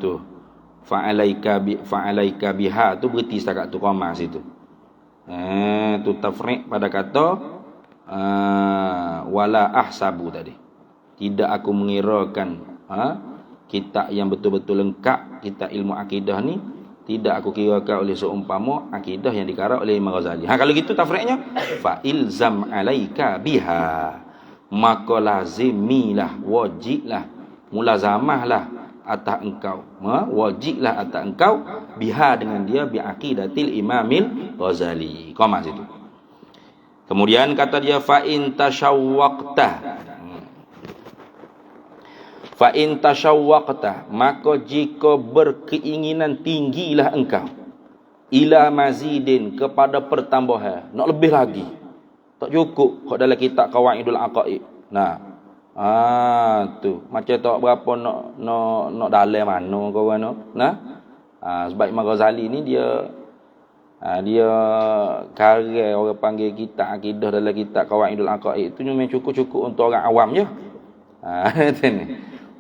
S1: Tu. Fa'alaika biha tu berhenti setakat tu qamah situ. Tu tafriq pada kata wala ahsabu tadi. Tidak aku mengirakan kitab yang betul-betul lengkap, kitab ilmu akidah ni tidak aku kirakan oleh seumpama akidah yang dikarang oleh Imam Ghazali. Kalau gitu tafriqnya fa ilzam alaika biha, maka lazimilah, wajiblah, mulazamahlah atas engkau, wajiblah atas engkau biha dengan dia bi aqidatil Imamil Ghazali. Qamah situ. Kemudian kata dia fa in tashawwaqta, maka jika berkeinginan tinggilah engkau ila mazidin, kepada pertambahan, nak lebih lagi. Tak cukup kok dalam kitab Qawaidul Aqaid. Tu macam tak berapa nak dalam mana kau sebab Imam Ghazali ni dia karang orang panggil kitab akidah dalam kitab Qawaidul Aqaid tu memang cukup-cukup untuk orang awam je.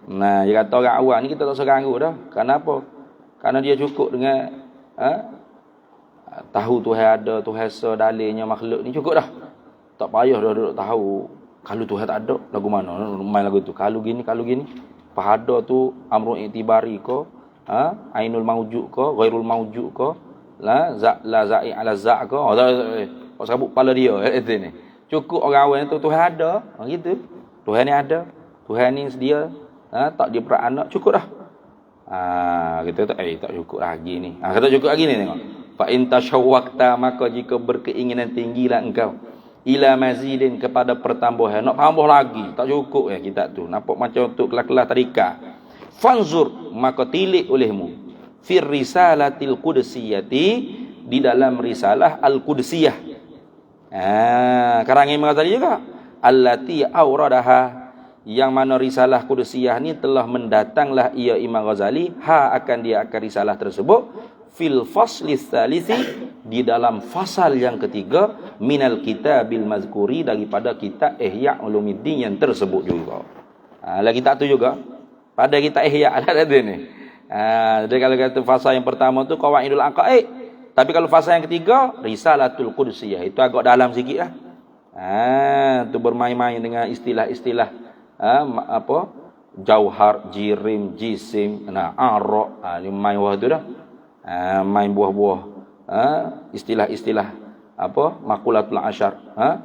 S1: Dia kata orang awam ni kita tak usah ganggu dah. Kenapa? Karena dia cukup dengan tahu Tuhan ada, Tuhan esa, dalilnya makhluk ni cukup dah. Tak payah dah duduk tahu kalau Tuhan tak ada lagu mana, main lagu tu. Kalau gini, pahada tu amrun i'tibari ko, ainul maujud ko, ghairul maujud ko, la za'i ala za' ko. Tak sebut kepala dia ni. Cukup orang awam tu Tuhan ada, gitu. Tuhan ni ada, Tuhan ni sedia, tak dia beranak, cukup dah. Kita tak cukup lagi ni. Kata cukup lagi ni tengok. Fa in tashawwaqta, maka jika berkeinginan tinggilah engkau ila mazidin, kepada pertambahan, nak tambah lagi, tak cukup kitab tu. Nampak macam untuk kelas-kelas tarikat. Fanzur, maka tilik olehmu fir risalatil qudsiyati, di dalam risalah al-qudsiyah. Karangan Imam Ghazali juga. Allati auradaha, yang mana risalah qudsiyah ni telah mendatanglah ia Imam Ghazali akan dia akan risalah tersebut fil faslis tsalisi, di dalam fasal yang ketiga, minal kitabil mazkuri, daripada kitab Ihya Ulumuddin yang tersebut juga. Lagi kitab tu juga pada kitab Ihya ada ni. Jadi kalau kata fasal yang pertama tu Qawaidul Aqaid, tapi kalau fasal yang ketiga Risalatul Qudsiyah, itu agak dalam sikit lah. Tu bermain-main dengan istilah-istilah jauhar, jirim, jisim, araq, main buah tu dah. Main buah-buah, istilah-istilah maqulatul asyar,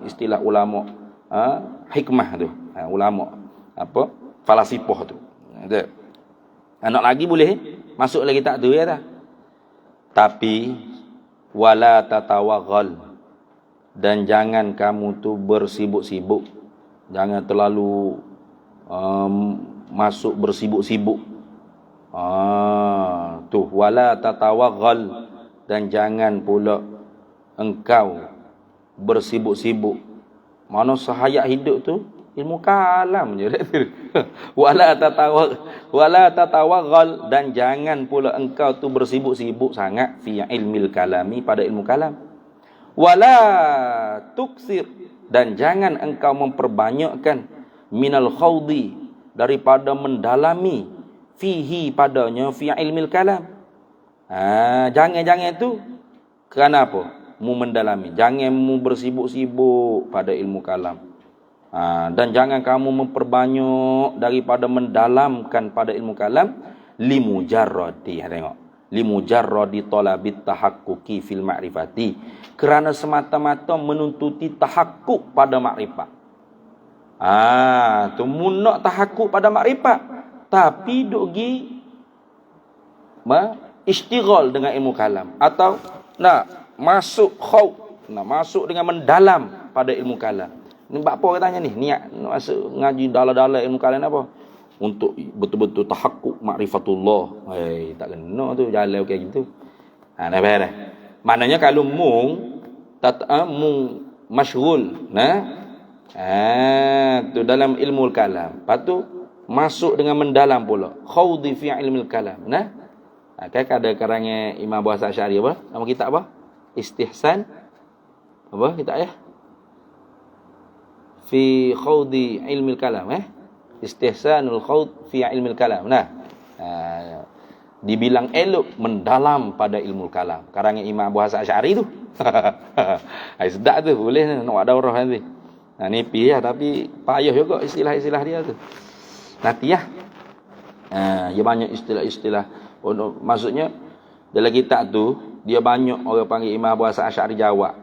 S1: istilah ulama, hikmah tu, ulama falasifah tu. Anak lagi boleh masuk lagi tak tu ya dah. Tapi wala tatawaghal, dan jangan kamu tu bersibuk-sibuk, jangan terlalu masuk bersibuk-sibuk. Tu wala tatawaghal, dan jangan pula engkau bersibuk-sibuk. Mana sehayat hidup tu ilmu kalam je. wala tatawaghal, dan jangan pula engkau tu bersibuk-sibuk sangat fi ilmil kalami, pada ilmu kalam. Wala tuksir, dan jangan engkau memperbanyakkan minal khawdi, daripada mendalami fihi, padanya fi ilmil kalam. Jangan tu kerana apa? Mu mendalami, jangan mu bersibuk-sibuk pada ilmu kalam. Dan jangan kamu memperbanyak daripada mendalamkan pada ilmu kalam limujarradi. Tengok, limujarradi talabit tahaqquqi fil ma'rifati, kerana semata-mata menuntuti tahakkuk pada makrifat. Tu mu nak tahakkuk pada makrifat, tapi duk gi istighal dengan ilmu kalam, atau nak masuk khauf, nak masuk dengan mendalam pada ilmu kalam. Ni buat apa katanya ni? Niat nak masuk ngaji dalam-dalam ilmu kalam apa? Untuk betul-betul tahakkuk makrifatullah. Tak kena tu jalan kayak gitu. Dah dah. Maknanya kalau mung masyghul, tu dalam ilmu kalam. Lepas tu masuk dengan mendalam pula. Khawdi fi ilmil kalam. Kan ada karangan Imam Abu Hasan Asy'ari apa? Nama kitab apa? Istihsan. Apa kitab ya? fi khawdi ilmil kalam, istihsanul khawd fi ilmil kalam. Nah, dibilang elok mendalam pada ilmu kalam. Karangan Imam Abu Hasan Asy'ari tu. Ai sedap tu, boleh nak ada daurah nanti. Nah, ni ya, tapi payah juga istilah-istilah dia tu. Nanti ya. Dia banyak istilah-istilah. Maksudnya dalam kitab tu dia banyak orang panggil Imam Abu Hasan Asy'ari jawab.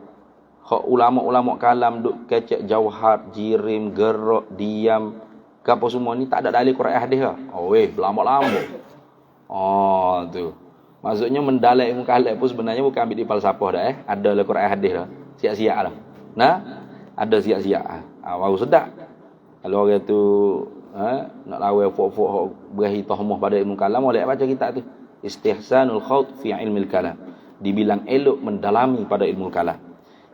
S1: Hak ulama-ulama kalam duk kecek jauhar, jirim, gerak, diam, apa semua ni tak ada dalil Quran hadis lah. Oh berlambak-lambak. Oh tu. Maksudnya mendalam ilmu kalam pun sebenarnya bukan ambil di falsafah dah Ada lah Quran hadis lah. Siap-siap lah. Nah, ada siap-siap. Baru sedap. Kalau orang tu nak lawan fok-fok berahi tahmah pada ilmu kalam, boleh baca kitab tu. Istihsanul khawd fi ilmil kalam. Dibilang elok mendalami pada ilmu kalam.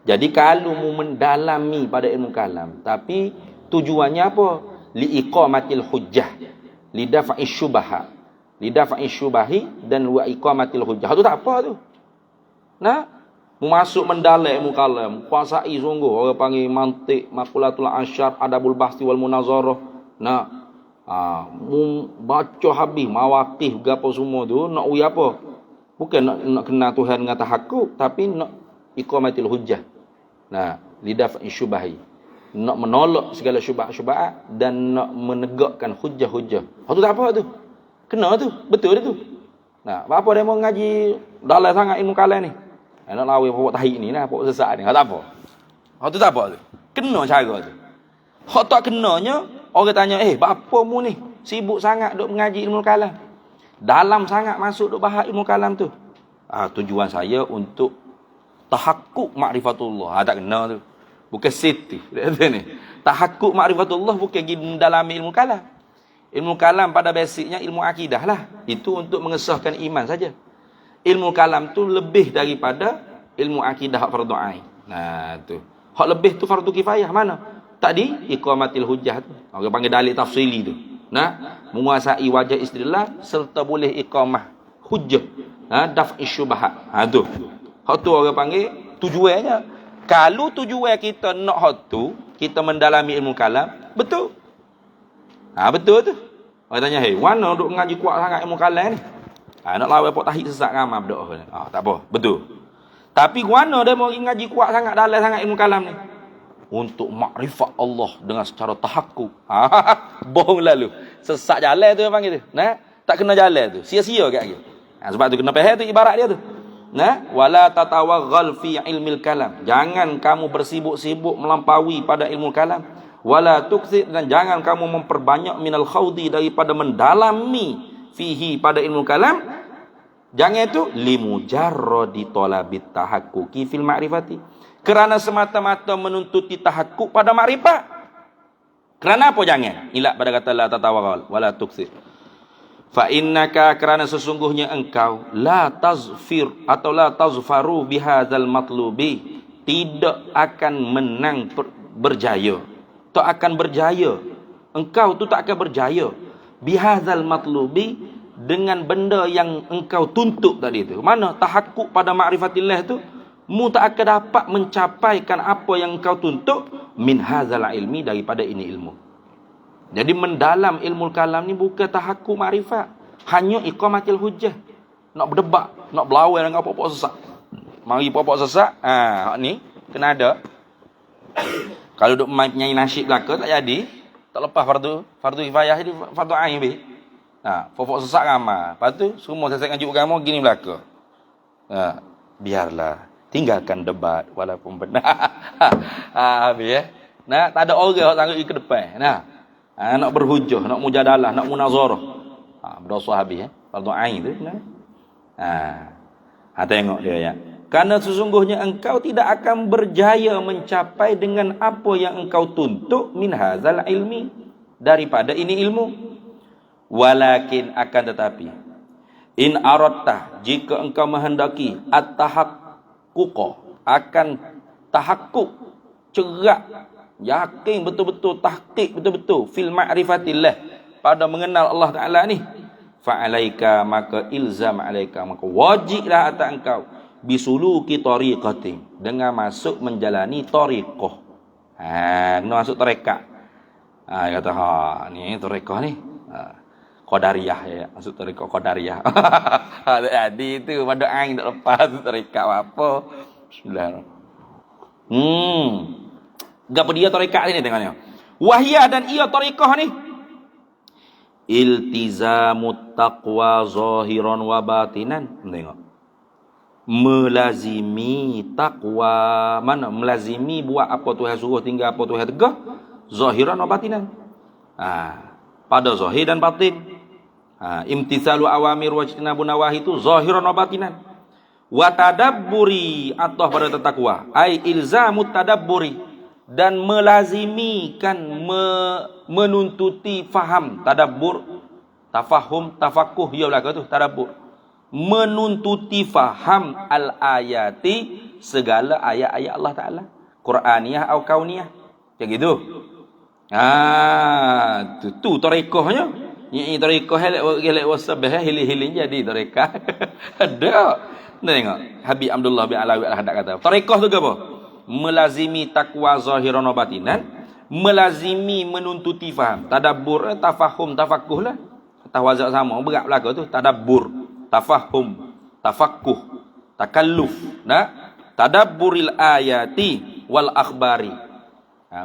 S1: Jadi kalau mu mendalami pada ilmu kalam, tapi tujuannya apa? Liiqamatil hujjah, lidafa'i syubha, lidafa'i syubahi dan wa iqamatil hujjah. Tu tak apa tu. Nah, mu masuk mendalam ilmu kalam, kuasai sungguh orang panggil mantik, maqulatul asyar, adabul bahsi wal munazarah. Nah, mu baca habis mawaqif gapo semua tu nak uya apa? Bukan nak kenal Tuhan dengan tahakkuk, tapi nak iqamatil hujjah. Nah, lidafa'i syubahi, nak menolak segala syubhat-syubhat dan nak menegakkan hujah-hujah. Tu tak apa tu. Kena tu, betul dia tu. Nah, apa dia mau ngaji dalam sangat ilmu kalam ni? Nak lawan pokok tahi ni lah, pokok sesat ni. Tak apa. Tu tak apa tu. Kena cara tu. Hak tak kenanya, orang tanya, apa mu ni? Sibuk sangat duk mengaji ilmu kalam. Dalam sangat masuk duk bahas ilmu kalam tu. Tujuan saya untuk tahakkuk ma'rifatullah. Tak kena tu. Bukan siti. Ni. Tahakkuk ma'rifatullah bukan dalam ilmu kalam. Ilmu kalam pada basicnya ilmu akidah lah. Itu untuk mengesahkan iman saja. Ilmu kalam tu lebih daripada ilmu akidah hak fardu ain. Nah tu. Hak lebih tu fardu kifayah mana? Tadi iqamatil hujjah tu. Orang panggil dalil tafsili tu. Nah, menguasai wajah istidlal serta boleh iqamah hujjah. Daf'i syubhat. Tu. Hak tu orang panggil tujuannya. Kalau tujuan kita nak hak tu, kita mendalami ilmu kalam, betul. Betul tu. Orang tanya, mana duk ngaji kuat sangat ilmu kalam ni? Nak lawan pok tahid sesat ramai berdoa. Tak apa, betul. Tapi mana dia mau ngaji kuat sangat dalam sangat ilmu kalam ni? Untuk makrifat Allah dengan secara tahakkuk. Bohong lalu. Sesat jalan tu yang panggil tu. Nah, tak kena jalan tu. Sia-sia kat dia. Sebab tu kena faham tu ibarat dia tu. Nah, wala tatawaggal fi ilmil kalam. Jangan kamu bersibuk-sibuk melampaui pada ilmu kalam. Wala tukthir, dan jangan kamu memperbanyak minal khawdi, daripada mendalami fihi pada ilmu kalam. Jangan itu limujarradi talabit tahaqquqi fil ma'rifati. Kerana semata-mata menuntuti tahakkuk pada makrifat. Kerana apa jangan? Ilak pada kata la tatawaggal wala tukthir. Fa innaka, kerana sesungguhnya engkau la tazfir atau la tazfaru bihadzal matlubi, tidak akan menang berjaya, tak akan berjaya, engkau tu tak akan berjaya bihadzal matlubi, dengan benda yang engkau tuntut tadi tu. Mana tahakkuk pada ma'rifatillah tu, mu tak akan dapat mencapaikan apa yang engkau tuntut min hadzal ilmi, daripada ini ilmu. Jadi mendalam ilmu kalam ni bukan tahakkuk makrifat, hanya iqamatil hujjah. Nak berdebat, nak berlawan dengan pokok sesat. Mari pokok sesat, ni kena ada. Kalau duk main penyanyi nasyid belaka tak jadi, tak lepas fardu kifayah jadi fardu ain be. Pokok sesat ramai. Lepas tu semua saya ngajuk agama gini belaka. Biarlah, tinggalkan debat walaupun benar. Habis ya. Nah, tak ada orang yang sanggup ke depan. Nak berhujah, nak mujadalah, nak munazarah. Berdosa habis fardu ain tu. Tengok dia ya. Karena sesungguhnya engkau tidak akan berjaya mencapai dengan apa yang engkau tuntut min hadzal ilmi, daripada ini ilmu. Walakin, akan tetapi, in aratta, jika engkau menghendaki at-tahaqquq, akan tahakkuk, cerak, yakin betul-betul, tahqiq betul-betul fil ma'rifatillah, pada mengenal Allah Ta'ala ni, fa'alaika, maka ilzam alaika, maka wajiblah atas engkau bisuluki tariqatin, dengan masuk menjalani tariqah. Kena masuk tarekat. Kata, ni tarekat ni. Qadariyah ya, masuk tarekat Qadariyah. Jadi tu pada aing tak lepas tu tarekat apa. Bismillahirrahmanirrahim. Gapo dia tarekat ni tengoknya. Wahia dan ia tarekah ni iltizamut taqwa zahiran wa batinan. Tengok. Melazimi takwa, mana melazimi buat apa Tuhan suruh, tinggal apa Tuhan tegah, zahiran wa batinan. Pada zahir dan batin. Imtithalu awamir wa ijtinabu nawahi itu zahiran wa batinan. Wa tadabburi atau pada takwa, ai ilzamut tadabburi, dan melazimikan menuntuti faham, tadabbur, tafahum, tafakuh, ya belaka tu tadabbur. Menuntuti faham al-ayati, segala ayat-ayat Allah Ta'ala, Quraniyah atau kauniyah. Macam gitu. Tu tarekahnya. Ini tarekah helek wasabah hiling-hiling jadi tarekah. Ada. Tengok Habib Abdullah bin Alawi Al-Haddad kata, tarekah tu apa? Melazimi takwa zahiran wa batinan, melazimi menuntuti faham, tadabbur, tafahum, tafakuh lah. Tawazak sama, berat belaka tu, tadabbur, tafahum, tafakkuh, takalluf, nah, tadabburil ayati wal akhbari.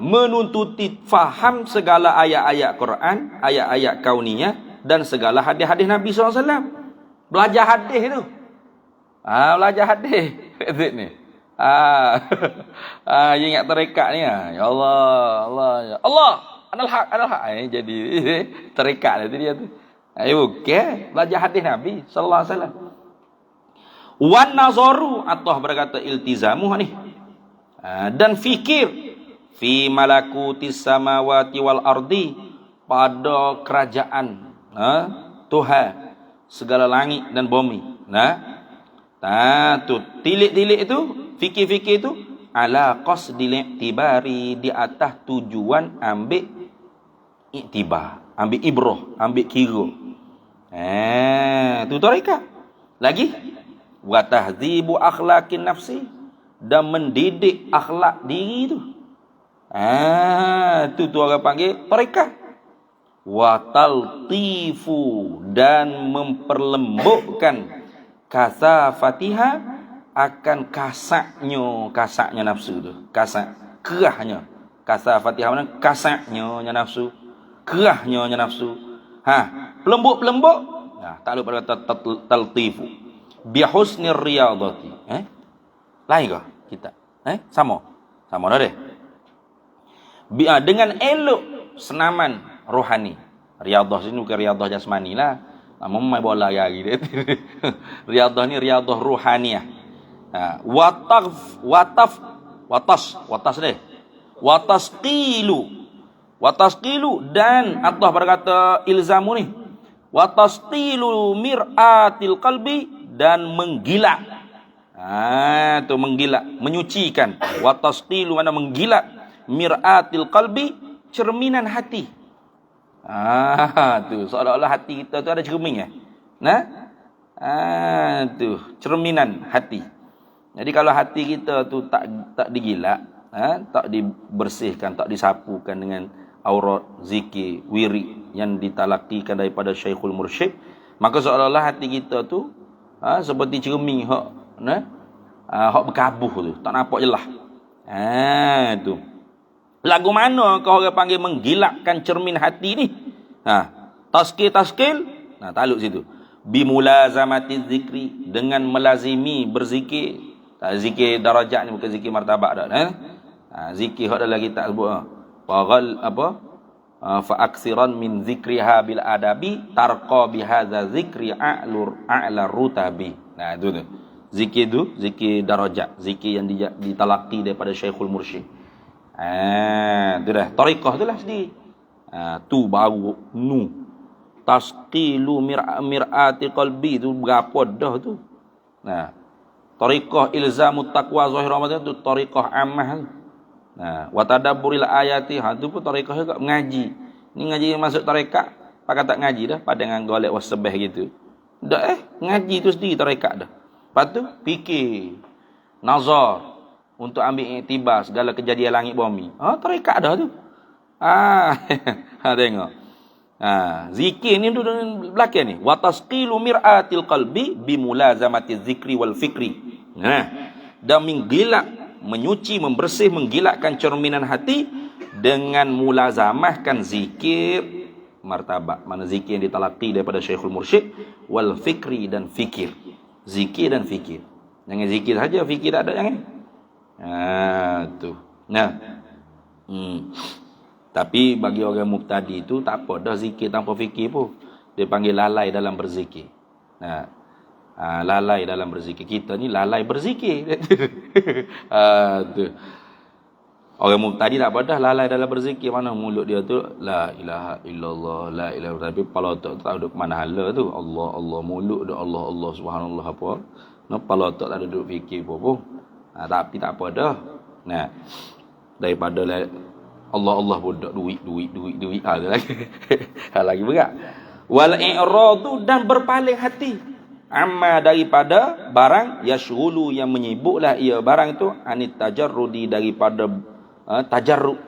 S1: Menuntuti faham segala ayat-ayat Quran, ayat-ayat kauniyah, dan segala hadis-hadis Nabi SAW. Belajar hadis tu. Belajar hadis. Ni. Ingat tarekat ni. Ya Allah, Allah, ya Allah. Anal haq, anal haq. Jadi tarekat tu dia tu. Okey, belajar hadis Nabi sallallahu alaihi wasallam. Wan nazaru atau berkata iltizamu ni. Dan fikir fi malakutis samawati wal ardi, pada kerajaan Tuhan segala langit dan bumi. Tu tilik-tilik itu, fikir-fikir itu ala qasdil i'tibari, di atas tujuan ambil iktibar, ambil ibrah, ambil kira. Tu tarekat. Lagi wa tahdzibu akhlaqin nafsi, dan mendidik akhlak diri tu. Tu orang panggil tarekat. Wa taltifu, dan memperlembutkan kasafatiha, akan kasaknya nafsu tu. Kasak, kerahnya. Kasafatiha mana? Kasaknya nafsu, kerahnya nafsu. Pelembut. Tak lupa kata taltifu. Bihusnir riyadati. Lain ke kita? Sama dah deh. Dengan elok senaman rohani. Riyadah sini bukan riyadah jasmani lah. Main bola lagi dia. Riyadah ni riyadah ruhaniyah. Watas deh. Watasqilu, dan Allah berkata ilzamu ni. Watasqilu mir'atil qalbi, dan menggilak. Tu menggilak, menyucikan. Watasqilu mana menggilak, mir'atil qalbi, cerminan hati. Tu seolah-olah hati kita tu ada cermin tu cerminan hati. Jadi kalau hati kita tu tak digilak, tak dibersihkan, tak disapukan dengan aurat zikir, wirid yang ditalakikan daripada Syekhul Mursyid, maka seolah-olah hati kita tu seperti cermin hak berkabuh tu, tak nampak jelas. Tu. Lagu mana kau orang panggil menggilakkan cermin hati ni? Taskil. Taluk situ. Bimulazamati zikri, dengan melazimi berzikir. Zikir darajat ni bukan zikir martabat dak. Zikir hak dalam kitab sebut fa aksiran min zikriha bil adabi tarqa bihadza zikri a'la rutabi. Tu tu. Zikir tu, zikir darajat, zikir yang ditalaki daripada Syekhul Mursyid. Tu dah tarekah tu lah sendiri. Tu baru tasqilu mir'ati qalbi tu berapa dah tu. Tarekah ilzamut taqwa zahir Ramadan tu tarekah ammah tu. Wa tadabburil ayati tu pun tarekah juga mengaji. Ni ngaji masuk tarekat, pakai tak ngaji dah pada dengan golek wasbah gitu. Dah ngaji tu sendiri tarekat dah. Lepas tu fikir, nazar, untuk ambil iktibar segala kejadian langit bumi. Tarekat dah tu. Tengok. Zikir ni tu belakang ni. Wa tasqilu mir'atil qalbi bimulazamati zikri wal fikri. Dan menggilak, menyuci, membersih, menggilakkan cerminan hati dengan mulazamahkan zikir martabat. Mana zikir yang ditalaqi daripada Syekhul Mursyid wal fikri dan fikir. Zikir dan fikir. Jangan zikir saja, fikir tak ada jangan. Tu. Tapi bagi orang mubtadi itu tak apa dah zikir tanpa fikir pun. Dia panggil lalai dalam berzikir. Lalai dalam berzikir. Kita ni lalai berzikir. Tu. Orang mubtadi tak apa dah lalai dalam berzikir. Mana mulut dia tu la ilaha illallah, la ilaha, tapi kepala otak tak duduk mana hala tu. Allah Allah, mulut dia Allah Allah subhanallah apa. Kepala otak tak duduk fikir pun. Tapi tak apa dah. Daripada Allah Allah budak duit ada lagi. Lagi berat. Wal i'radu, dan berpaling hati amma daripada barang yashghulu, yang menyibuklah ia barang itu anit tajarrudi, daripada tajarrud.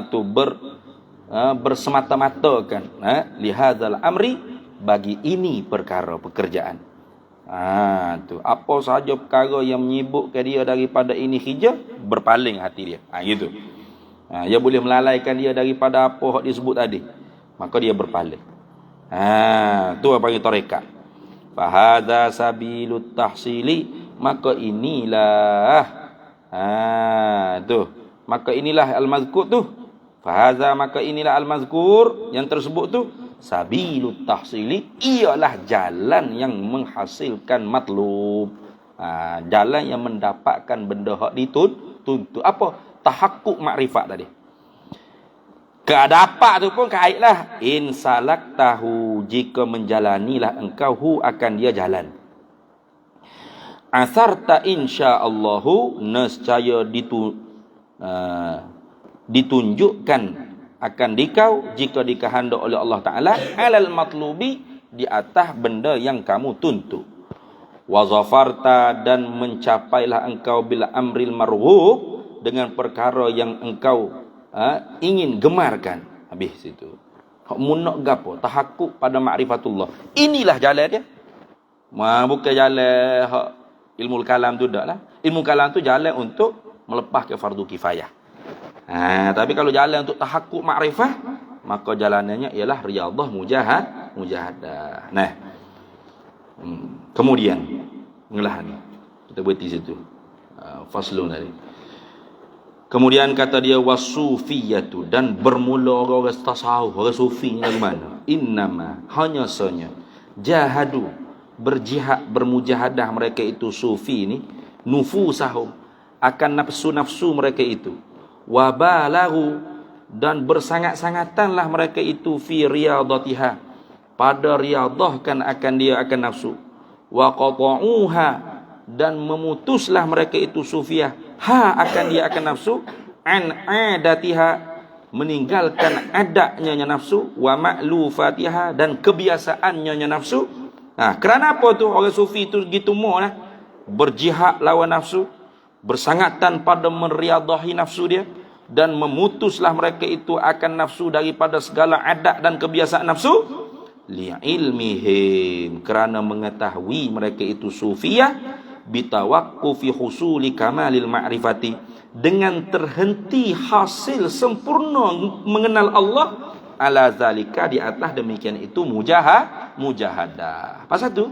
S1: Tu bersemata-matakan lihadzal amri, bagi ini perkara pekerjaan. Tu apa sahaja perkara yang menyibukkan dia daripada ini hijab, berpaling hati dia. Gitu. Dia boleh melalaikan dia daripada apa yang disebut tadi, maka dia berpaling. Tu apa panggil tarekat. Fahadza sabilut tahsili, maka inilah maka inilah al-mazkur tu. Fahadza, maka inilah al-mazkur yang tersebut tu. Sabilut tahsili, ialah jalan yang menghasilkan matlub. Jalan yang mendapatkan benda hak dituntut. Apa? Tahakkuk makrifat tadi. Kedapat tu pun kaitlah in salak tahu, jika menjalanilah engkau hu akan dia jalan. Asarta insyaallahu, nescaya ditunjukkan akan dikau jika dikehendak oleh Allah Taala alal matlubi, di atas benda yang kamu tuntut. Wa zafarta, dan mencapailah engkau bil amril marhub, dengan perkara yang engkau ingin gemarkan. Habis situ. Hak munak gapo? Tahakkuk pada makrifatullah. Inilah jalan dia. Bukan jalan hak ilmu kalam tu dak lah. Ilmu kalam tu jalan untuk melepas ke fardu kifayah. Tapi kalau jalan untuk tahakkuk makrifah, maka jalanannya ialah riyadhah mujahadah. Kemudian ngelahan. Kita berhenti situ. Faslun tadi. Kemudian kata dia wasufiyatu, dan bermula orang tasawuf, orang sufi ni bagaimana? Innama, hanya saja jahadu, berjihad, bermujahadah mereka itu sufi ni, nufusahum, akan nafsu-nafsu mereka itu, wabalahu, dan bersangat-sangatanlah mereka itu fi riyadatiha, pada riyadahkan akan dia akan nafsu, wa qata'uha, dan memutuslah mereka itu sufiah akan dia akan nafsu, an adatiha, meninggalkan adanya nafsu, wa ma'lufatiha, dan kebiasaannya nafsu. Kerana apa tu orang sufi itu gitu lah, berjihad lawan nafsu, bersangatan pada meriadahi nafsu dia, dan memutuslah mereka itu akan nafsu daripada segala adat dan kebiasaan nafsu, li'ilmihim, kerana mengetahui mereka itu sufiyah, bitawaqqufi husuli kamalil ma'rifati, dengan terhenti hasil sempurna mengenal Allah, ala zalika, di atas demikian itu mujahadah. Pasal tu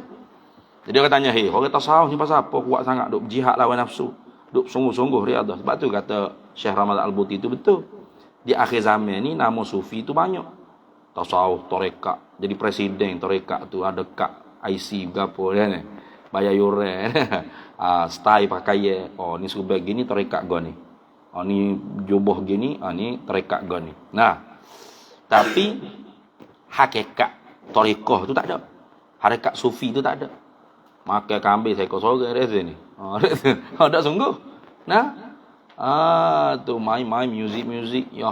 S1: jadi orang tanya, orang tasawuf ni pasal apa kuat sangat duk jihad lawan nafsu, duk sungguh-sungguh riadah. Sebab tu kata Syekh Ramadan Al-Buti itu betul, di akhir zaman ni nama sufi tu banyak. Tasawuf, tarekat, jadi presiden tarekat tu ada kad IC gapo kan, bayar yuran. Style pakaian, ni serba gini tarekat gua ni, ni jubah gini, ni tarekat gua ni. Tapi hakikat tarekah tu tak ada, hakikat sufi tu tak ada. Makan kambing saya kau sorang dari sini. Tak sungguh. Tu main music ya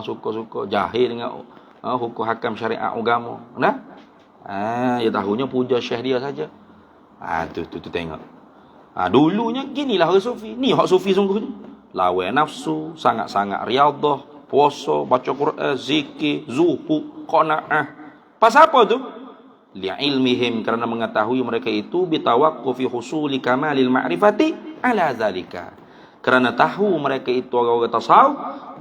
S1: suka jahil dengan hukum hakam syariat agama. Ya tahunya puja syekh dia saja. Tu tengok. Dulunya ginilah orang sufi. Ni hak sufi sungguhnya. Lawan nafsu, sangat-sangat riyadhah, puasa, baca Quran, zikir, zuhud, qanaah. Pasal apa tu? Li'ilmihim, kerana mengetahui mereka itu bitawaqqufi husuli kamalil ma'rifati ala zalika. Kerana tahu mereka itu orang-orang tasawuf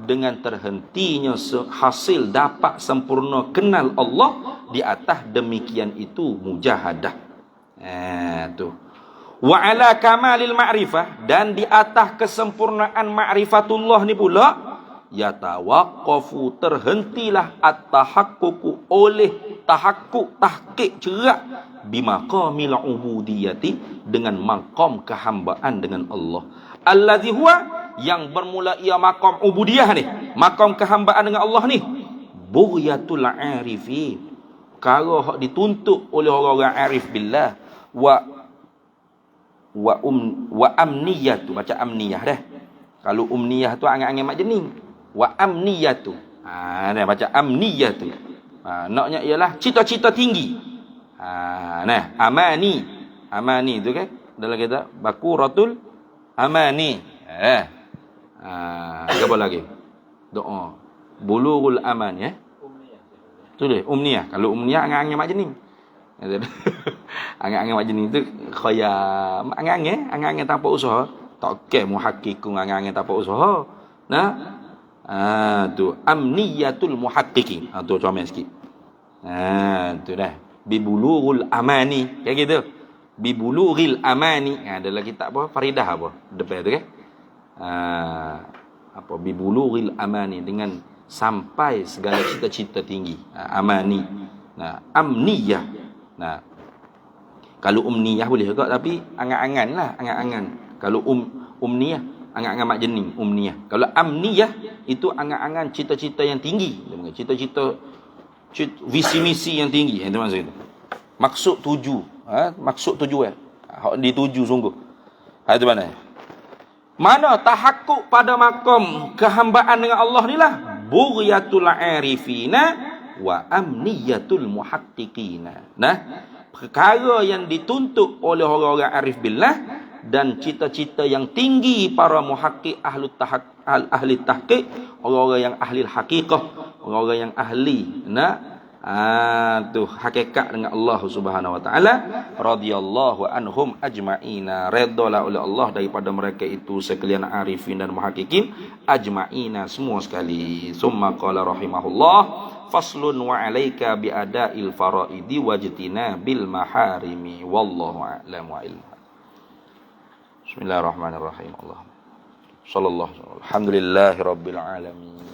S1: dengan terhentinya hasil dapat sempurna kenal Allah di atas demikian itu mujahadah. Tu. Wa ala kamalil ma'rifah, dan di atas kesempurnaan ma'rifatullah ni pula yatawaqqafu, terhentilah at-tahaqququ, oleh tahakkuk, tahqiq, cerak bimaqamil ubudiyati, dengan maqam kehambaan dengan Allah. Allazi huwa, yang bermula ia maqam ubudiyah ni, maqam kehambaan dengan Allah ni, bughyatul arifi, perkara hak dituntut oleh orang-orang arif billah, wa amniyatu, baca amniyah dah. Kalau umniyah tu angan-angan mak jening. Wa amniyatu. Nah baca amniyatu. Naknya ialah cita-cita tinggi. Nah, amani. Amani tu kan dalam kita bakuratul amani. Apa lagi? Doa. Bulughul amani tu dia, umniyah. Kalau umniyah angan-angan mak jening. Angan-angan mak jening tu khayal. Angan-angan tanpa usaha. Tak ke muhaqqiqun angan-angan tanpa usaha. Nah, tu amniyatul muhaqqiqin. Tu comel sikit. Tu dah. Bibulughul amani. Kayak gitu. Bibulughil amani. Dalam kitab apa? Faridah apa? Depan tu kan. Apa? Bibulughil amani, dengan sampai segala cita-cita tinggi. Amani. Nah, amniyah. Nah. Kalau umniyah boleh juga, tapi angan-angan lah, angan-angan. Kalau umniyah, angan-angan mak jening, umniyah. Kalau amniyah, itu angan-angan cita-cita yang tinggi. Cita-cita visi misi yang tinggi. Itu maksud itu. Maksud tuju, maksud tujuan. Hak dituju sungguh. Itu mana? Mana tahakkuk pada makom kehambaan dengan Allah ni lah, bughyatul arifina wa amniyatul muhaqqiqina. Nah, perkara yang dituntut oleh orang-orang arif billah dan cita-cita yang tinggi para muhaqqiq, ahli tahqiq, orang-orang yang ahli haqiqah, orang-orang yang ahli tu hakikat dengan Allah Subhanahu wa taala, radhiyallahu anhum ajma'ina, redalah oleh Allah daripada mereka itu sekalian arifin dan muhaqqiqin, ajma'ina, semua sekali. Summa qala rahimahullah, faslun wa 'alaika bi ada'il faraidi wajtina bil maharimi, wallahu a'lam wa ilmu. Bismillahirrahmanirrahim. Allah sallallahu alhamdulillahi rabbil alamin.